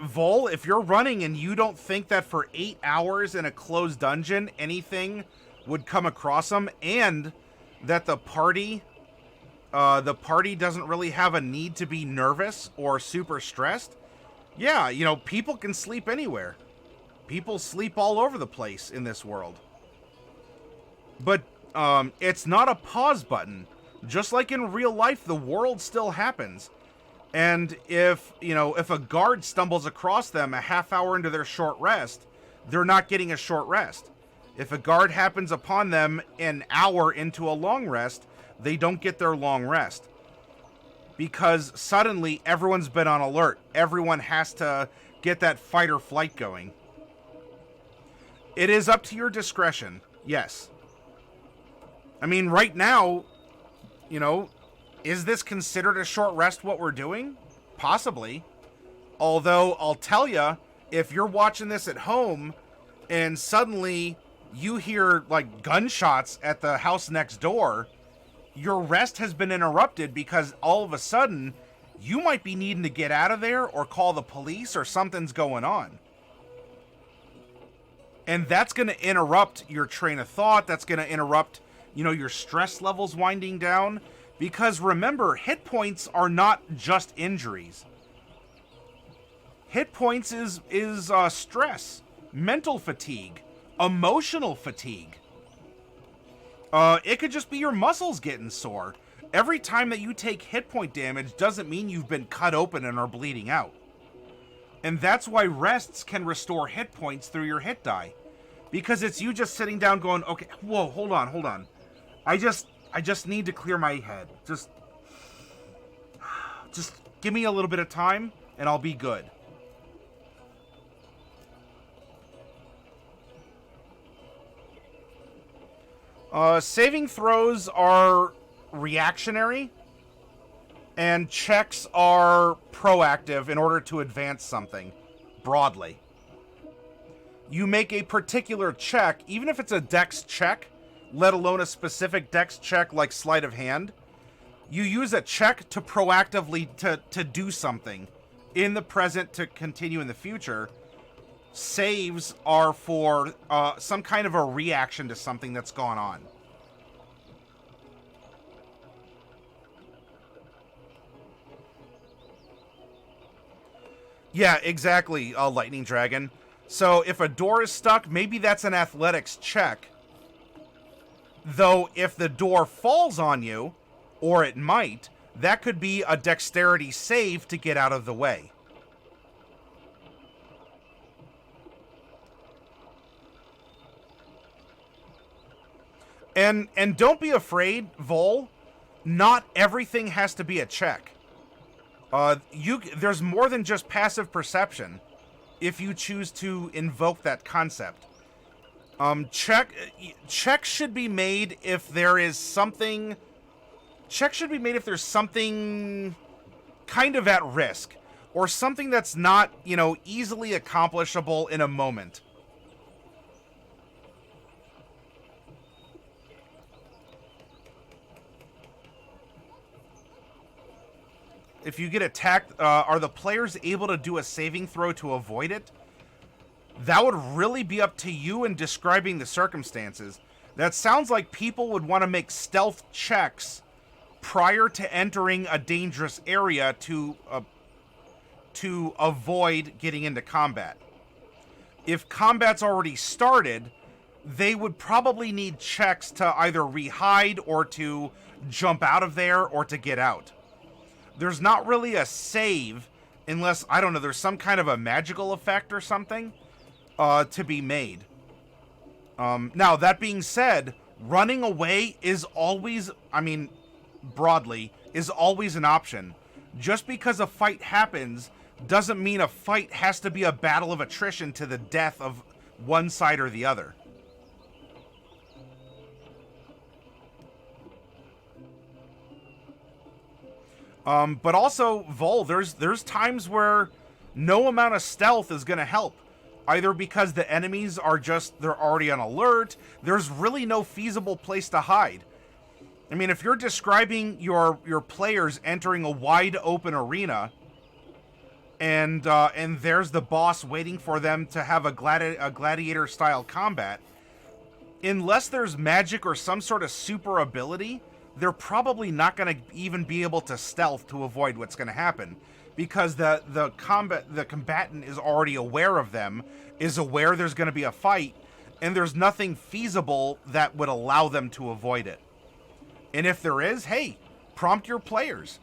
Vol, if you're running and you don't think that for 8 hours in a closed dungeon anything would come across them, and that the party doesn't really have a need to be nervous or super stressed, yeah, people can sleep anywhere. People sleep all over the place in this world. But it's not a pause button. Just like in real life, the world still happens. And if a guard stumbles across them a half hour into their short rest, they're not getting a short rest. If a guard happens upon them an hour into a long rest, they don't get their long rest. Because suddenly everyone's been on alert. Everyone has to get that fight or flight going. It is up to your discretion, yes. I mean, right now, is this considered a short rest, what we're doing? Possibly. Although, I'll tell you, if you're watching this at home and suddenly you hear, like, gunshots at the house next door, your rest has been interrupted because all of a sudden, you might be needing to get out of there or call the police or something's going on. And that's going to interrupt your train of thought. That's going to interrupt, your stress levels winding down. Because remember, hit points are not just injuries. Hit points is stress, mental fatigue, emotional fatigue. It could just be your muscles getting sore. Every time that you take hit point damage doesn't mean you've been cut open and are bleeding out. And that's why rests can restore hit points through your hit die. Because it's you just sitting down going, okay, whoa, hold on. I just need to clear my head. Just give me a little bit of time and I'll be good. Saving throws are reactionary, and checks are proactive in order to advance something, broadly. You make a particular check, even if it's a dex check, let alone a specific dex check like sleight of hand, you use a check to proactively to do something in the present to continue in the future. Saves are for some kind of a reaction to something that's gone on. Yeah, exactly, Lightning Dragon. So if a door is stuck, maybe that's an athletics check Though if the door falls on you, or it might, that could be a dexterity save to get out of the way. And don't be afraid, Vol. Not everything has to be a check. There's more than just passive perception if you choose to invoke that concept. Check should be made if there is something. Check should be made if there's something kind of at risk, or something that's not, easily accomplishable in a moment. If you get attacked, are the players able to do a saving throw to avoid it? That would really be up to you in describing the circumstances. That sounds like people would want to make stealth checks prior to entering a dangerous area to avoid getting into combat. If combat's already started, they would probably need checks to either rehide or to jump out of there or to get out. There's not really a save unless, I don't know, there's some kind of a magical effect or something to be made. Now, that being said, running away is always, broadly, is always an option. Just because a fight happens doesn't mean a fight has to be a battle of attrition to the death of one side or the other. But also, Vol, there's times where no amount of stealth is going to help. Either because the enemies they're already on alert, there's really no feasible place to hide. If you're describing your players entering a wide open arena, and there's the boss waiting for them to have a gladiator-style combat, unless there's magic or some sort of super ability, they're probably not going to even be able to stealth to avoid what's going to happen, because the combatant is already aware of them, is aware there's going to be a fight, and there's nothing feasible that would allow them to avoid it. And if there is, hey, prompt your players.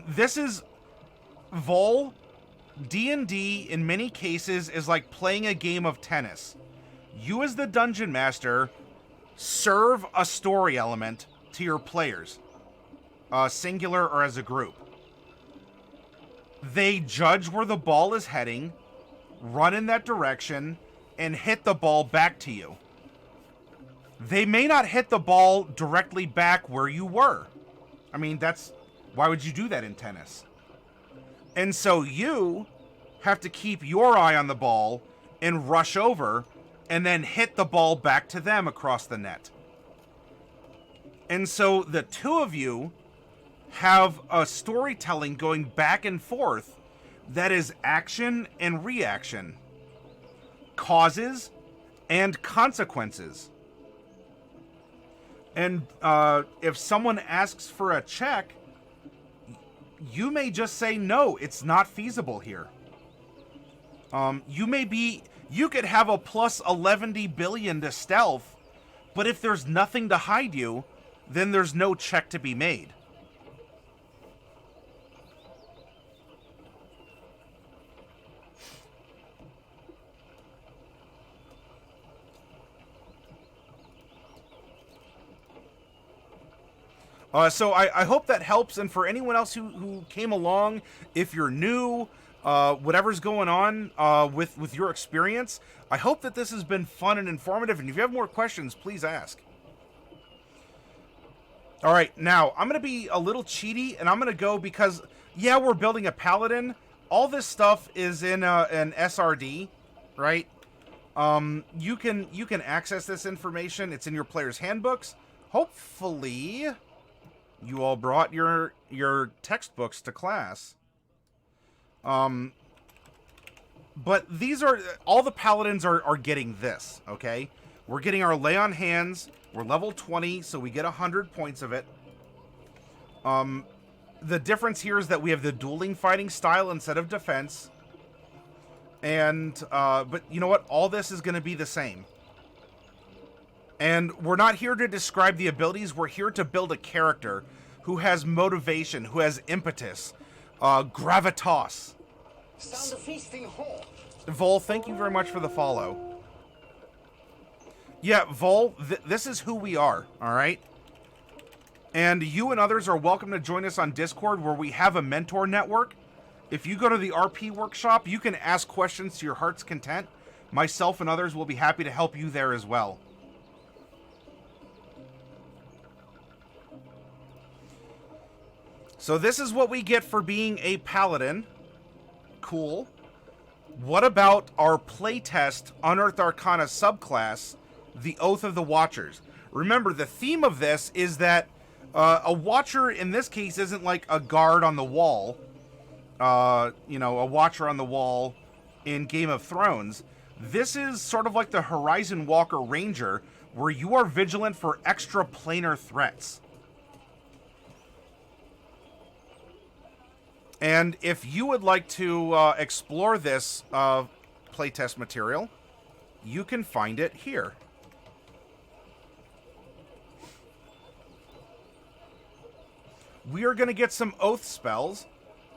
This is Vol. D&D in many cases is like playing a game of tennis. You as the dungeon master serve a story element to your players, singular or as a group. They judge where the ball is heading, run in that direction, and hit the ball back to you. They may not hit the ball directly back where you were. Why would you do that in tennis? And so you have to keep your eye on the ball and rush over and then hit the ball back to them across the net. And so the two of you have a storytelling going back and forth that is action and reaction, causes and consequences. And if someone asks for a check, you may just say, no, it's not feasible here. You could have a plus 11 billion to stealth, but if there's nothing to hide you, then there's no check to be made. So I hope that helps, and for anyone else who came along, if you're new, whatever's going on with your experience, I hope that this has been fun and informative, and if you have more questions, please ask. Alright, now, I'm going to be a little cheaty, and I'm going to go because, yeah, we're building a Paladin. All this stuff is in an SRD, right? You can access this information. It's in your player's handbooks. Hopefully you all brought your textbooks to class. But these are... all the Paladins are getting this, okay? We're getting our Lay on Hands. We're level 20, so we get 100 points of it. The difference here is that we have the dueling fighting style instead of defense. And, but you know what? All this is going to be the same. And we're not here to describe the abilities. We're here to build a character who has motivation, who has impetus, gravitas. Sound a feasting horn. Vol, thank you very much for the follow. Yeah, Vol, this is who we are, all right? And you and others are welcome to join us on Discord, where we have a mentor network. If you go to the RP workshop, you can ask questions to your heart's content. Myself and others will be happy to help you there as well. So this is what we get for being a Paladin. Cool. What about our playtest Unearthed Arcana subclass, the Oath of the Watchers? Remember, the theme of this is that a Watcher in this case isn't like a guard on the wall. You know, a Watcher on the wall in Game of Thrones. This is sort of like the Horizon Walker Ranger, where you are vigilant for extra planar threats. And if you would like to explore this playtest material, you can find it here. We are going to get some oath spells.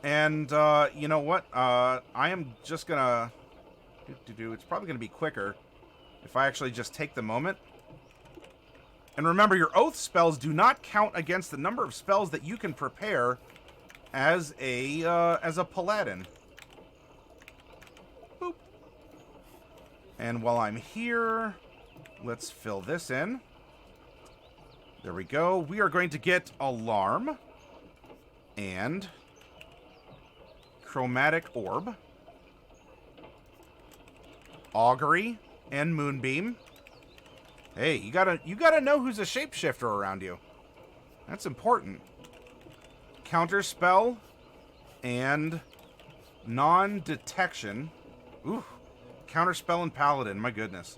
And you know what? I am just going to... It's probably going to be quicker if I actually just take the moment. And remember, your oath spells do not count against the number of spells that you can prepare as a Paladin. Boop. And while I'm here, let's fill this in. There we go. We are going to get Alarm and Chromatic Orb, Augury, and Moonbeam. Hey, you gotta know who's a shapeshifter around you. That's important. Counter spell and non-detection. Ooh, counter spell and Paladin. My goodness.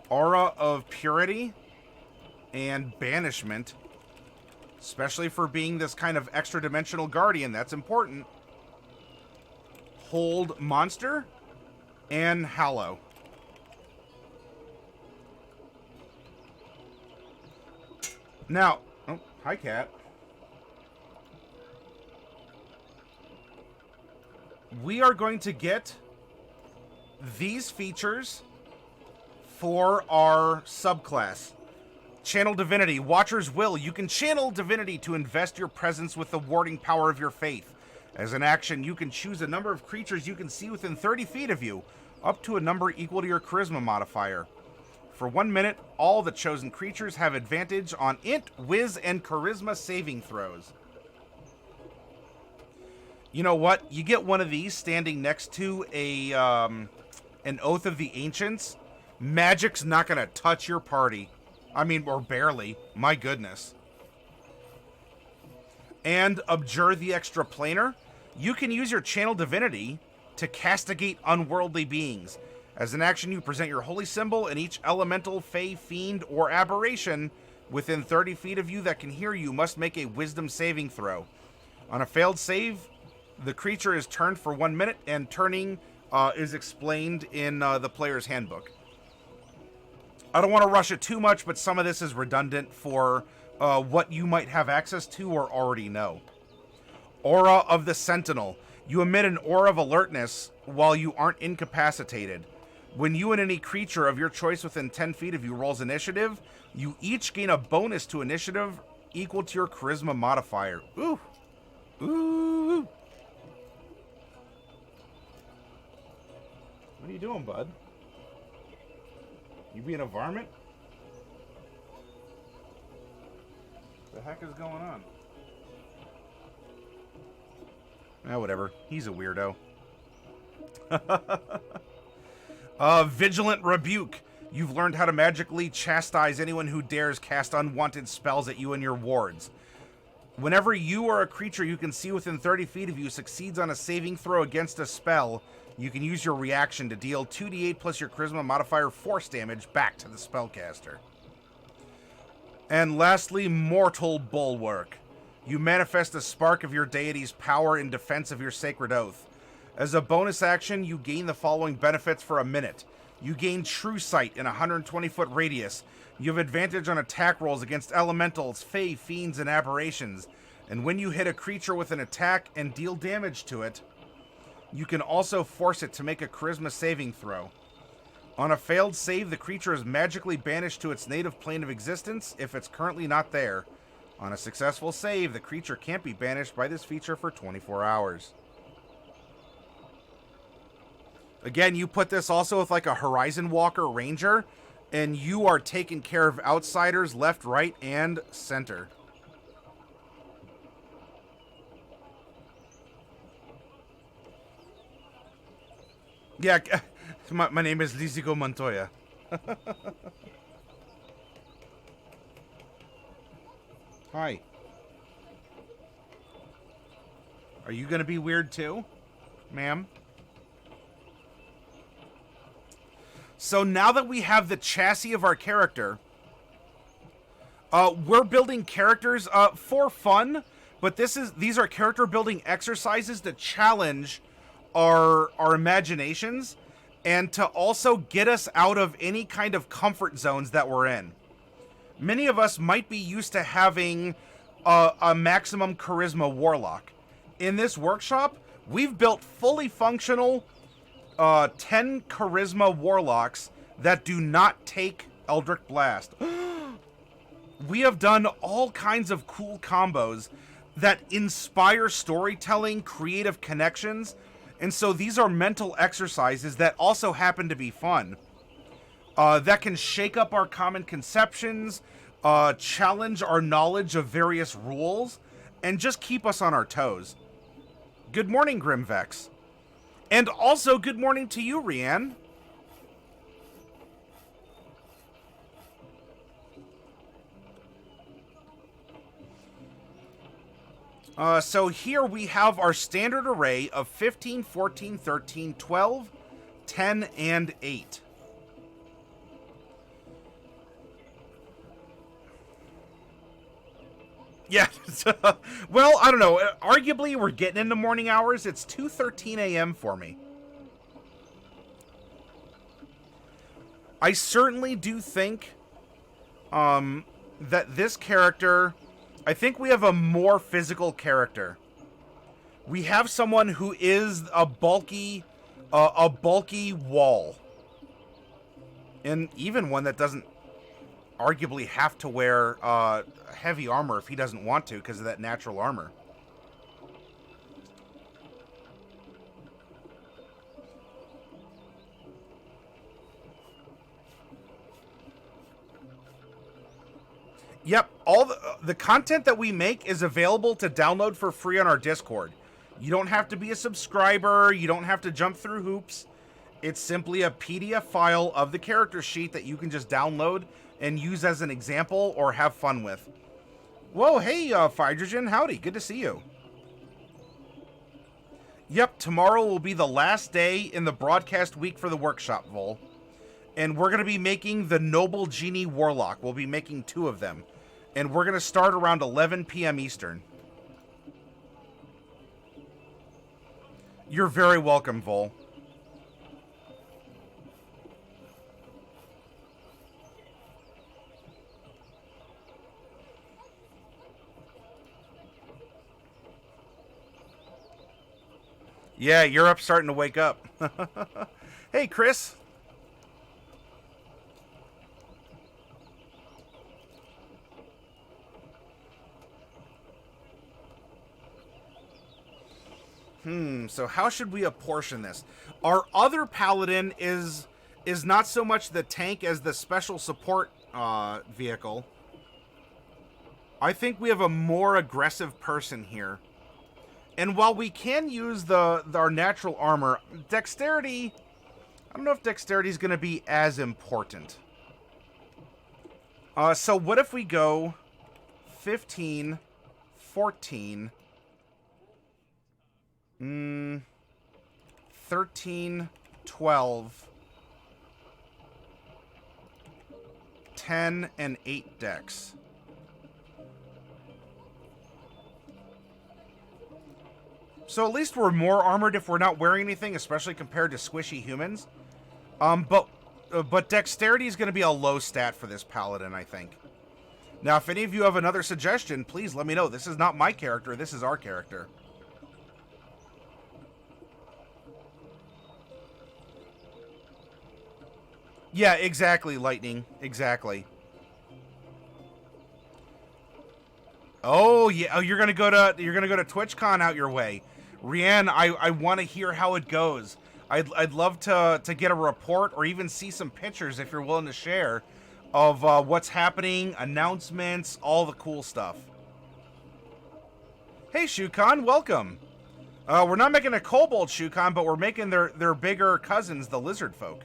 Aura of Purity and Banishment, especially for being this kind of extra-dimensional guardian. That's important. Hold Monster and Hallow. Now, oh, hi, cat. We are going to get these features for our subclass. Channel Divinity, Watcher's Will. You can channel Divinity to invest your presence with the warding power of your faith. As an action, you can choose a number of creatures you can see within 30 feet of you, up to a number equal to your Charisma modifier. For 1 minute, all the chosen creatures have advantage on Int, Wiz, and Charisma saving throws. You know what? You get one of these standing next to an Oath of the Ancients. Magic's not going to touch your party. I mean, or barely. My goodness. And Abjure the Extraplanar. You can use your Channel Divinity to castigate unworldly beings. As an action, you present your holy symbol, and each elemental, fey, fiend, or aberration within 30 feet of you that can hear you must make a wisdom saving throw. On a failed save, the creature is turned for 1 minute, and turning is explained in the player's handbook. I don't want to rush it too much, but some of this is redundant for what you might have access to or already know. Aura of the Sentinel. You emit an aura of alertness while you aren't incapacitated. When you and any creature of your choice within 10 feet of you rolls initiative, you each gain a bonus to initiative equal to your Charisma modifier. Ooh. Ooh. What are you doing, bud? You being a varmint? What the heck is going on? Whatever. He's a weirdo. Vigilant Rebuke. You've learned how to magically chastise anyone who dares cast unwanted spells at you and your wards. Whenever you or a creature you can see within 30 feet of you succeeds on a saving throw against a spell, you can use your reaction to deal 2d8 plus your Charisma modifier force damage back to the spellcaster. And lastly, Mortal Bulwark. You manifest a spark of your deity's power in defense of your sacred oath. As a bonus action, you gain the following benefits for a minute. You gain True Sight in a 120-foot radius. You have advantage on attack rolls against elementals, fae, fiends, and aberrations. And when you hit a creature with an attack and deal damage to it, you can also force it to make a charisma saving throw. On a failed save, the creature is magically banished to its native plane of existence if it's currently not there. On a successful save, the creature can't be banished by this feature for 24 hours. Again, you put this also with like a Horizon Walker Ranger, and you are taking care of outsiders left, right, and center. Yeah, my name is Lizico Montoya. Hi. Are you going to be weird too, ma'am? So now that we have the chassis of our character, we're building characters for fun, but these are character building exercises to challenge our imaginations and to also get us out of any kind of comfort zones that we're in. Many of us might be used to having a maximum charisma warlock. In this workshop, we've built fully functional 10 charisma warlocks that do not take Eldritch Blast. We have done all kinds of cool combos that inspire storytelling, creative connections, and so these are mental exercises that also happen to be fun. That can shake up our common conceptions, challenge our knowledge of various rules, and just keep us on our toes. Good morning, Grimvex. And also, good morning to you, Rianne. So here we have our standard array of 15, 14, 13, 12, 10, and 8. Yeah, well, I don't know. Arguably, we're getting into morning hours. It's 2:13 a.m. for me. I certainly do think that this character... I think we have a more physical character. We have someone who is a bulky wall. And even one that doesn't arguably have to wear heavy armor if he doesn't want to because of that natural armor. Yep, all the content that we make is available to download for free on our Discord. You don't have to be a subscriber, you don't have to jump through hoops. It's simply a PDF file of the character sheet that you can just download and use as an example or have fun with. Whoa, hey, Phydrogen, howdy, good to see you. Yep, tomorrow will be the last day in the broadcast week for the workshop, Vol. And we're going to be making the Noble Genie Warlock. We'll be making 2 of them. And we're going to start around 11 p.m. Eastern. You're very welcome, Vol. Yeah, Europe's starting to wake up. Hey, Chris. So how should we apportion this? Our other Paladin is not so much the tank as the special support vehicle. I think we have a more aggressive person here. And while we can use our natural armor, dexterity, I don't know if dexterity is going to be as important. So what if we go 15, 14... 13, 12, 10, and 8 dex. So at least we're more armored if we're not wearing anything, especially compared to squishy humans. But dexterity is going to be a low stat for this paladin, I think. Now, if any of you have another suggestion, please let me know. This is not my character. This is our character. Yeah, exactly, Lightning. Exactly. Oh, yeah. Oh, you're gonna go to TwitchCon out your way. Rianne, I want to hear how it goes. I'd love to get a report or even see some pictures if you're willing to share of what's happening, announcements, all the cool stuff. Hey, Shukan, welcome. We're not making a kobold Shukan, but we're making their bigger cousins, the Lizardfolk.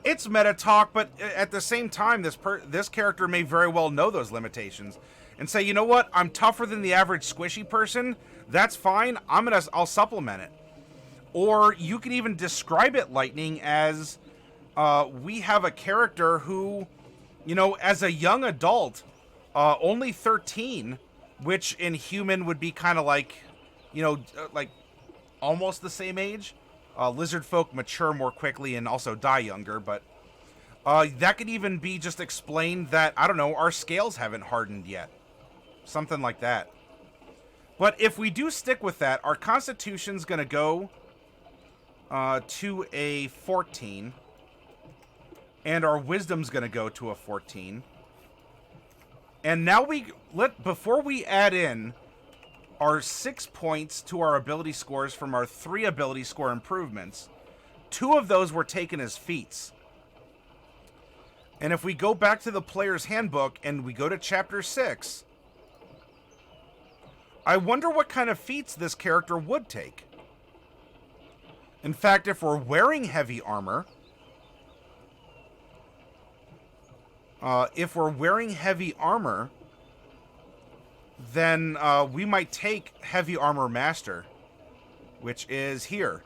It's meta talk, but at the same time, this character may very well know those limitations and say, you know what, I'm tougher than the average squishy person. That's fine. I'll supplement it. Or you can even describe it, Lightning, as we have a character who, you know, as a young adult, only 13, which in human would be kind of like, you know, like almost the same age. Lizard folk mature more quickly and also die younger, but that could even be just explained that, I don't know, our scales haven't hardened yet. Something like that. But if we do stick with that, our constitution's going to go to a 14. And our wisdom's going to go to a 14. And now before we add in our 6 points to our ability scores from our 3 ability score improvements, 2 of those were taken as feats. And if we go back to the player's handbook and we go to chapter 6, I wonder what kind of feats this character would take. In fact, if we're wearing heavy armor, then we might take Heavy Armor Master, which is here.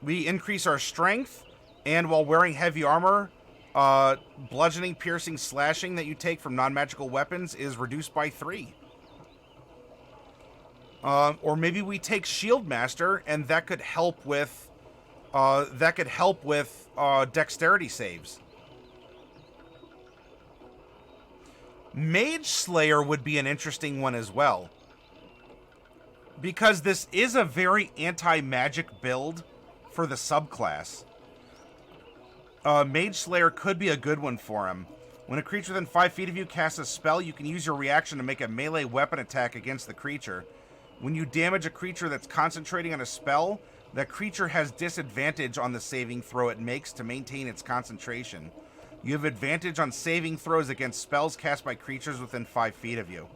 We increase our strength, and while wearing heavy armor, bludgeoning, piercing, slashing that you take from non-magical weapons is reduced by 3. Or maybe we take Shield Master, and that could help with dexterity saves. Mage Slayer would be an interesting one as well, because this is a very anti-magic build for the subclass. Mage Slayer could be a good one for him. When a creature within 5 feet of you casts a spell, you can use your reaction to make a melee weapon attack against the creature. When you damage a creature that's concentrating on a spell, that creature has disadvantage on the saving throw it makes to maintain its concentration. You have advantage on saving throws against spells cast by creatures within 5 feet of you.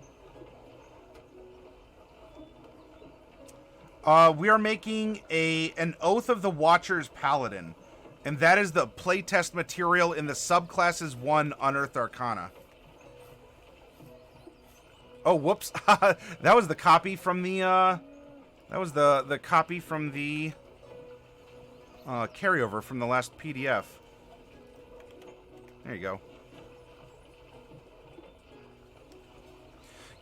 We are making an Oath of the Watcher's Paladin, and that is the playtest material in the subclasses 1 Unearthed Arcana. Oh, whoops! That was the copy from the carryover from the last PDF. There you go.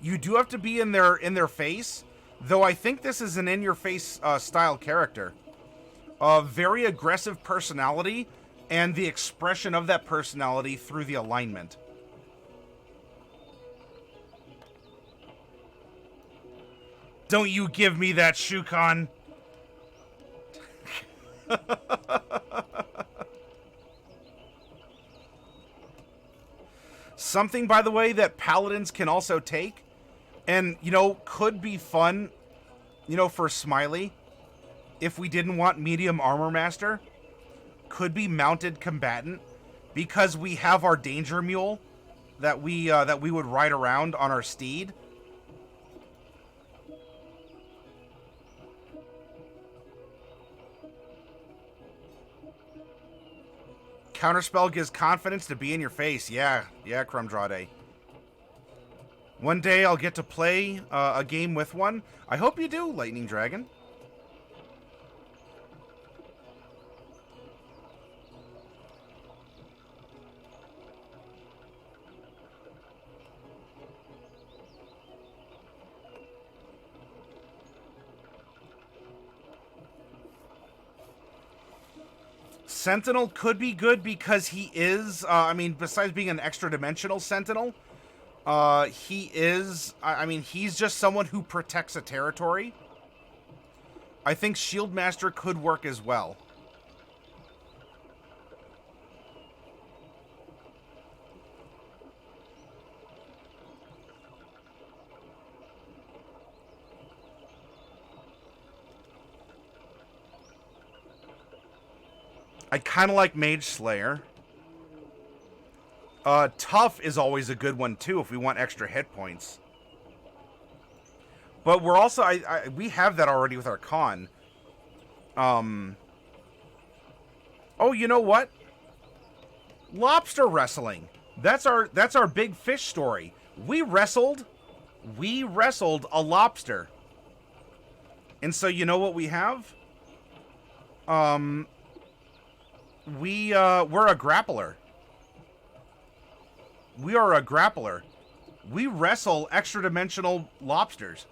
You do have to be in their face, though I think this is an in-your-face style character. Very aggressive personality, and the expression of that personality through the alignment. Don't you give me that, Shukan! Something, by the way, that paladins can also take, and, you know, could be fun, you know, for Smiley, if we didn't want medium armor master, could be mounted combatant, because we have our danger mule that we would ride around on our steed. Counterspell gives confidence to be in your face. Yeah, Crumdrade. One day I'll get to play a game with one. I hope you do, Lightning Dragon. Sentinel could be good because he is, I mean, besides being an extra dimensional Sentinel, he is, I mean, he's just someone who protects a territory. I think Shieldmaster could work as well. I kind of like Mage Slayer. Tough is always a good one, too, if we want extra hit points. But we're also... we have that already with our con. Oh, you know what? Lobster wrestling. That's our big fish story. We wrestled a lobster. And so you know what we have? We're a grappler. We are a grappler. We wrestle extra-dimensional lobsters.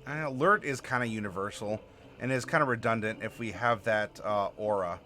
Alert is kind of universal and is kind of redundant if we have that aura.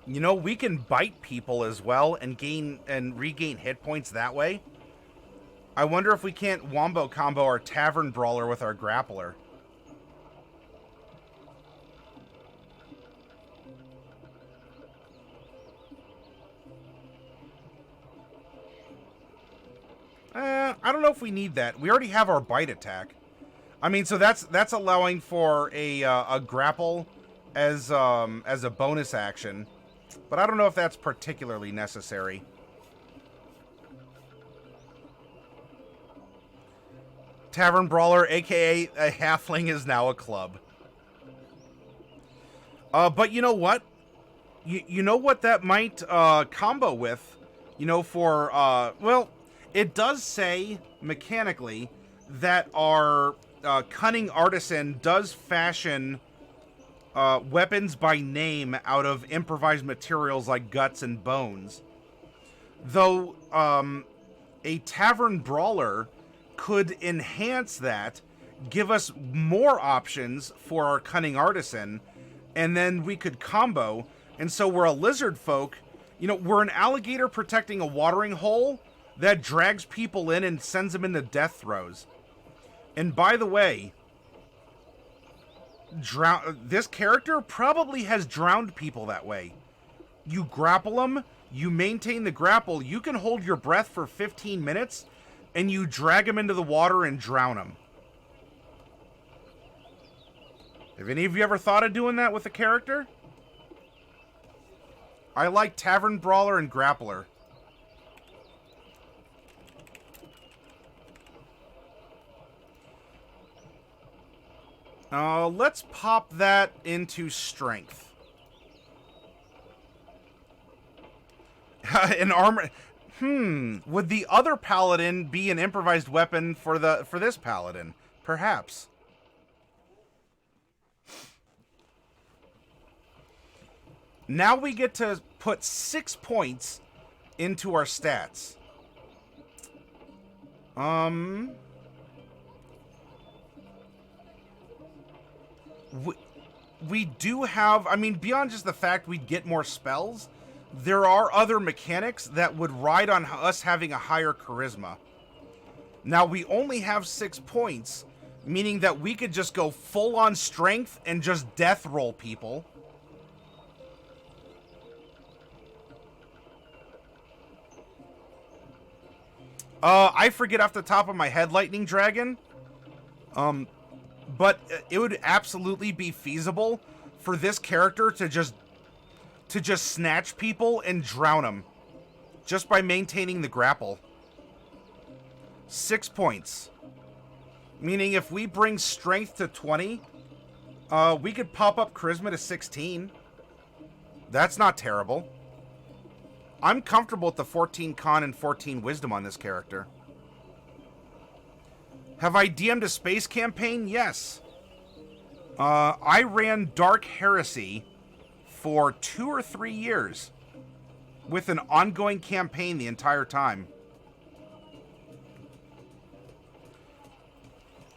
You know, we can bite people as well and gain and regain hit points that way. I wonder if we can't wombo combo our Tavern Brawler with our Grappler. I don't know if we need that. We already have our bite attack. I mean, so that's allowing for a grapple as a bonus action. But I don't know if that's particularly necessary. Tavern Brawler, aka a halfling, is now a club. But you know what? You know what that might combo with? You know, for, well, it does say, mechanically, that our Cunning Artisan does fashion weapons by name out of improvised materials like guts and bones. Though a Tavern Brawler could enhance that, give us more options for our Cunning Artisan, and then we could combo. And so we're a Lizardfolk. You know, we're an alligator protecting a watering hole that drags people in and sends them into death throes. And by the way, this character probably has drowned people that way. You grapple them, you maintain the grapple, you can hold your breath for 15 minutes, and you drag them into the water and drown them. Have any of you ever thought of doing that with a character? I like Tavern Brawler and Grappler. Let's pop that into strength. An armor. Would the other paladin be an improvised weapon for this paladin? Perhaps. Now we get to put 6 points into our stats. We do have, I mean, beyond just the fact we'd get more spells, there are other mechanics that would ride on us having a higher charisma. Now, we only have 6 points, meaning that we could just go full on strength and just death roll people. I forget off the top of my head, Lightning Dragon. But it would absolutely be feasible for this character to just snatch people and drown them just by maintaining the grapple. 6 points. Meaning if we bring strength to 20, we could pop up charisma to 16. That's not terrible. I'm comfortable with the 14 con and 14 wisdom on this character. Have I DM'd a space campaign? Yes. I ran Dark Heresy for 2 or 3 years with an ongoing campaign the entire time.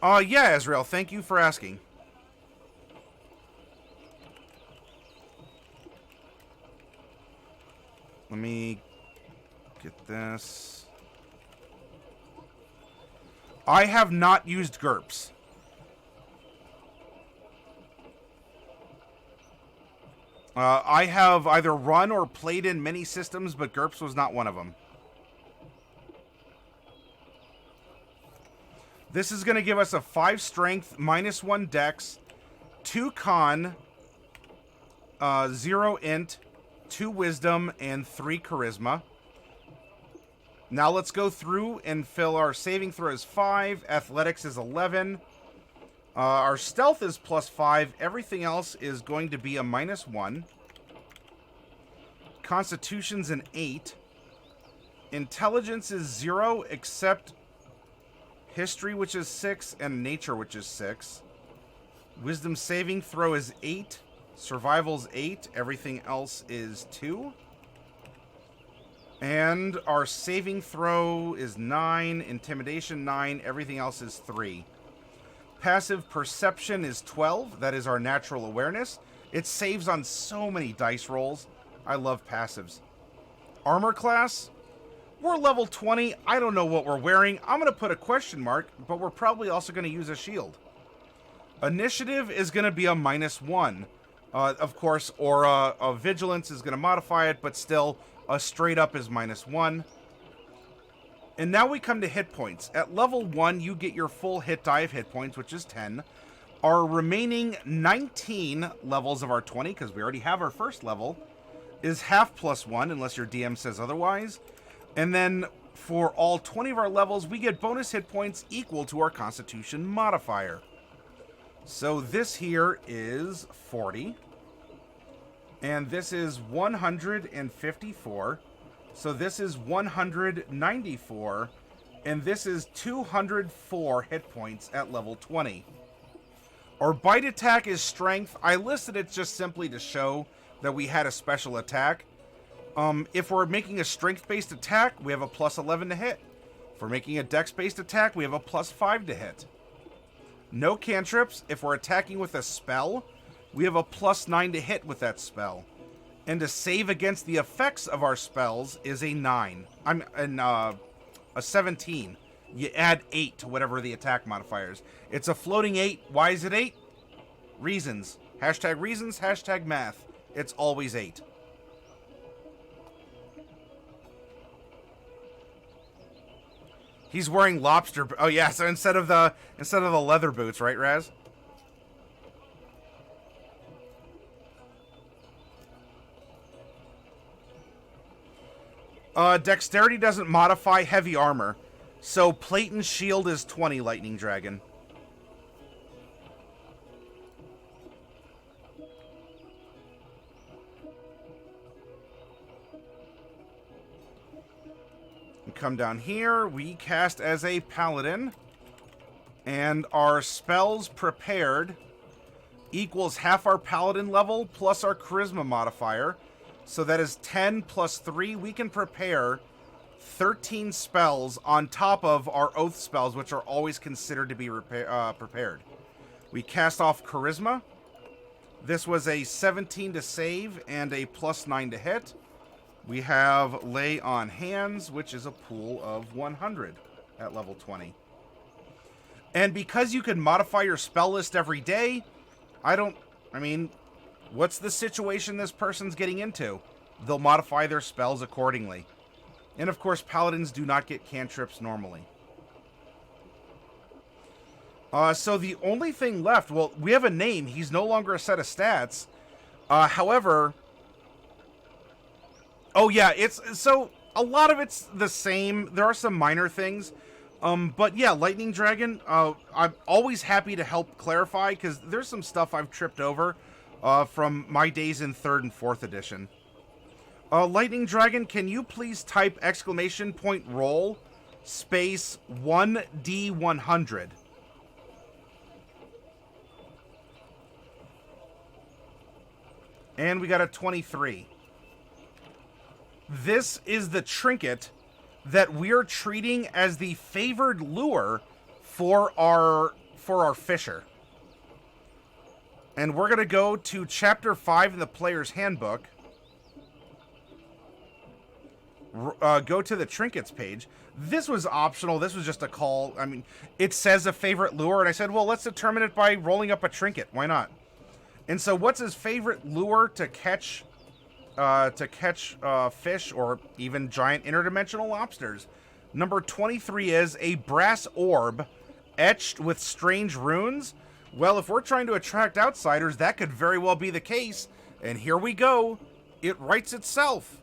Yeah, Ezreal, thank you for asking. Let me get this. I have not used GURPS. I have either run or played in many systems, but GURPS was not one of them. This is going to give us a 5 strength, -1 dex, 2 con, 0 int, 2 wisdom, and 3 charisma. Now let's go through and fill our saving throw is 5, athletics is 11, our stealth is +5, everything else is going to be a -1. Constitution's an 8. Intelligence is 0 except history, which is 6, and nature, which is 6. Wisdom saving throw is 8. Survival's 8. Everything else is 2. And our saving throw is 9. Intimidation 9. Everything else is 3. Passive perception is 12. That is our natural awareness. It saves on so many dice rolls. I love passives. Armor class. We're level 20. I don't know what we're wearing. I'm going to put a question mark, but we're probably also going to use a shield. Initiative is going to be a -1. Of course, Aura of Vigilance is going to modify it, but still, a straight up is -1. And now we come to hit points. At level 1, you get your full hit die of hit points, which is 10. Our remaining 19 levels of our 20, because we already have our first level, is half +1, unless your DM says otherwise. And then for all 20 of our levels, we get bonus hit points equal to our Constitution modifier. So this here is 40. And this is 154. So this is 194. And this is 204 hit points at level 20. Our bite attack is strength. I listed it just simply to show that we had a special attack. If we're making a strength-based attack, we have a +11 to hit. If we're making a dex-based attack, we have a +5 to hit. No cantrips. If we're attacking with a spell, we have a +9 to hit with that spell. And to save against the effects of our spells is a 9. A 17. You add 8 to whatever the attack modifier is. It's a floating 8. Why is it 8? Reasons. #reasons, #math. It's always 8. He's wearing lobster. Oh yeah, so instead of the leather boots, right, Raz? Dexterity doesn't modify heavy armor, so plate and shield is 20. Lightning Dragon. Come down here, we cast as a Paladin, and our spells prepared equals half our Paladin level plus our Charisma modifier, so that is 10 plus 3. We can prepare 13 spells on top of our Oath spells, which are always considered to be prepared. We cast off Charisma. This was a 17 to save and a +9 to hit. We have Lay on Hands, which is a pool of 100 at level 20. And because you can modify your spell list every day, I mean, what's the situation this person's getting into? They'll modify their spells accordingly. And of course, paladins do not get cantrips normally. So the only thing left, well, we have a name. He's no longer a set of stats. However, oh yeah, so a lot of it's the same. There are some minor things. But yeah, Lightning Dragon, I'm always happy to help clarify, because there's some stuff I've tripped over from my days in 3rd and 4th edition. Lightning Dragon, can you please type !roll space 1D100? And we got a 23. This is the trinket that we're treating as the favored lure for our fisher. And we're going to go to chapter 5 in the player's handbook. Go to the trinkets page. This was optional. This was just a call. I mean, it says a favorite lure, and I said, well, let's determine it by rolling up a trinket. Why not? And so what's his favorite lure to catch fish or even giant interdimensional lobsters? Number 23 is a brass orb etched with strange runes. Well, if we're trying to attract outsiders, that could very well be the case. And here we go. It writes itself.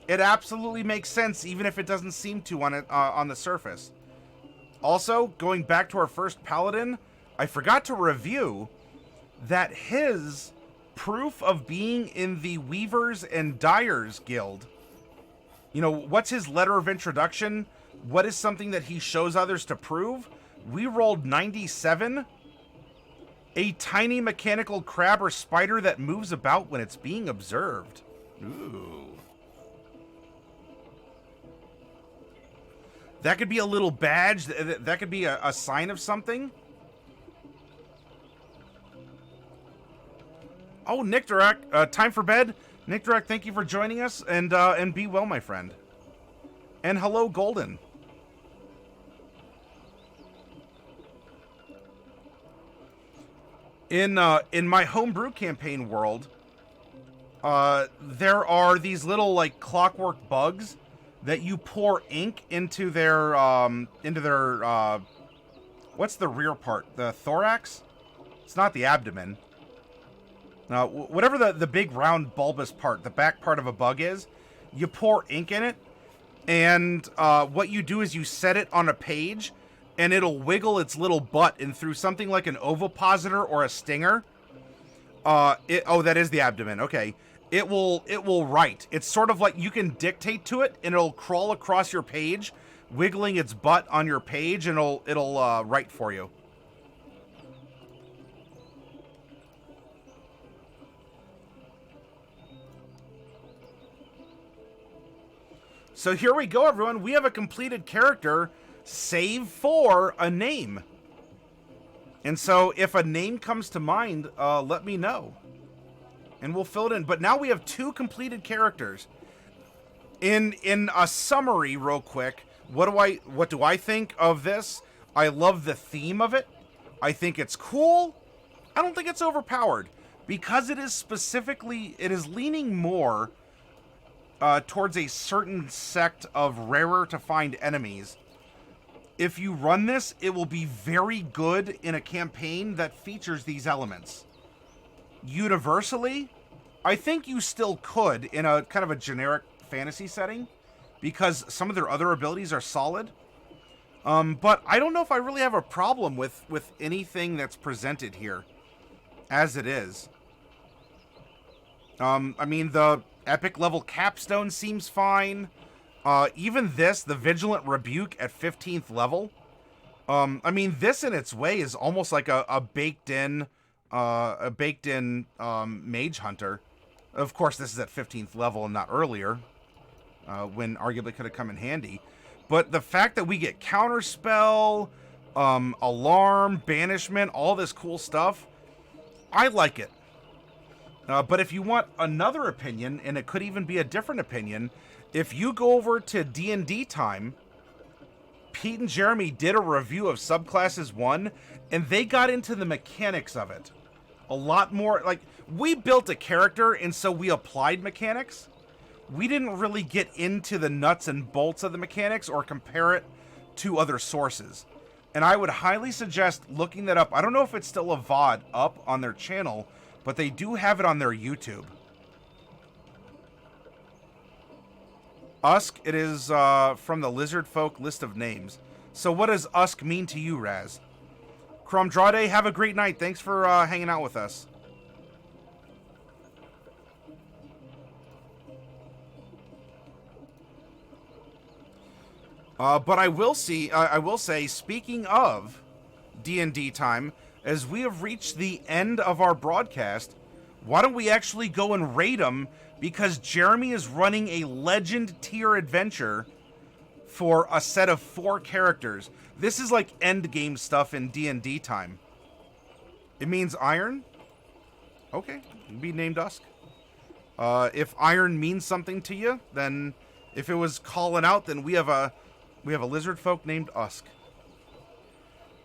It absolutely makes sense, even if it doesn't seem to on the surface. Also, going back to our first paladin, I forgot to review that his proof of being in the Weavers and Dyers Guild, you know, what's his letter of introduction? What is something that he shows others to prove? We rolled 97. A tiny mechanical crab or spider that moves about when it's being observed. Ooh. That could be a little badge. That could be a sign of something. Oh, Nick Durak, time for bed. Nick Durak, thank you for joining us, and be well, my friend. And hello, Golden. In my homebrew campaign world, there are these little like clockwork bugs that you pour ink into their what's the rear part? The thorax? It's not the abdomen. Whatever the big round bulbous part, the back part of a bug is, you pour ink in it, and what you do is you set it on a page, and it'll wiggle its little butt in through something like an ovipositor or a stinger. That is the abdomen. Okay. It will write. It's sort of like you can dictate to it, and it'll crawl across your page, wiggling its butt on your page, and it'll write for you. So here we go, everyone. We have a completed character, save for a name. And so if a name comes to mind, let me know. And we'll fill it in. But now we have 2 completed characters. In a summary, real quick, what do I think of this? I love the theme of it. I think it's cool. I don't think it's overpowered. Because it is leaning more towards a certain sect of rarer to find enemies. If you run this, it will be very good in a campaign that features these elements. Universally, I think you still could in a kind of a generic fantasy setting, because some of their other abilities are solid. But I don't know if I really have a problem with anything that's presented here as it is. I mean, the epic level capstone seems fine. Even this, the Vigilant Rebuke at 15th level. I mean, this in its way is almost like a baked-in Mage Hunter. Of course, this is at 15th level and not earlier, when arguably could have come in handy. But the fact that we get Counterspell, Alarm, Banishment, all this cool stuff, I like it. But if you want another opinion, and it could even be a different opinion, if you go over to D&D Time, Pete and Jeremy did a review of Subclasses 1, and they got into the mechanics of it. A lot more, like, we built a character, and so we applied mechanics. We didn't really get into the nuts and bolts of the mechanics or compare it to other sources. And I would highly suggest looking that up. I don't know if it's still a VOD up on their channel, but they do have it on their YouTube. Usk, it is from the Lizardfolk list of names. So what does Usk mean to you, Raz? Cromdrade, have a great night. Thanks for hanging out with us. But I will say, speaking of D&D Time, as we have reached the end of our broadcast, why don't we actually go and raid them? Because Jeremy is running a legend tier adventure for a set of 4 characters. This is like end game stuff in D&D Time. It means iron? Okay, be named Usk. If iron means something to you, then if it was calling out, then we have a lizard folk named Usk.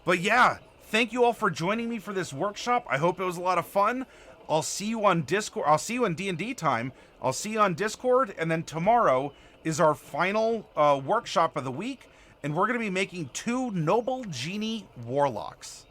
But yeah, thank you all for joining me for this workshop. I hope it was a lot of fun. I'll see you on Discord. I'll see you in D&D Time. I'll see you on Discord, and then tomorrow is our final workshop of the week, and we're going to be making 2 Noble Genie Warlocks.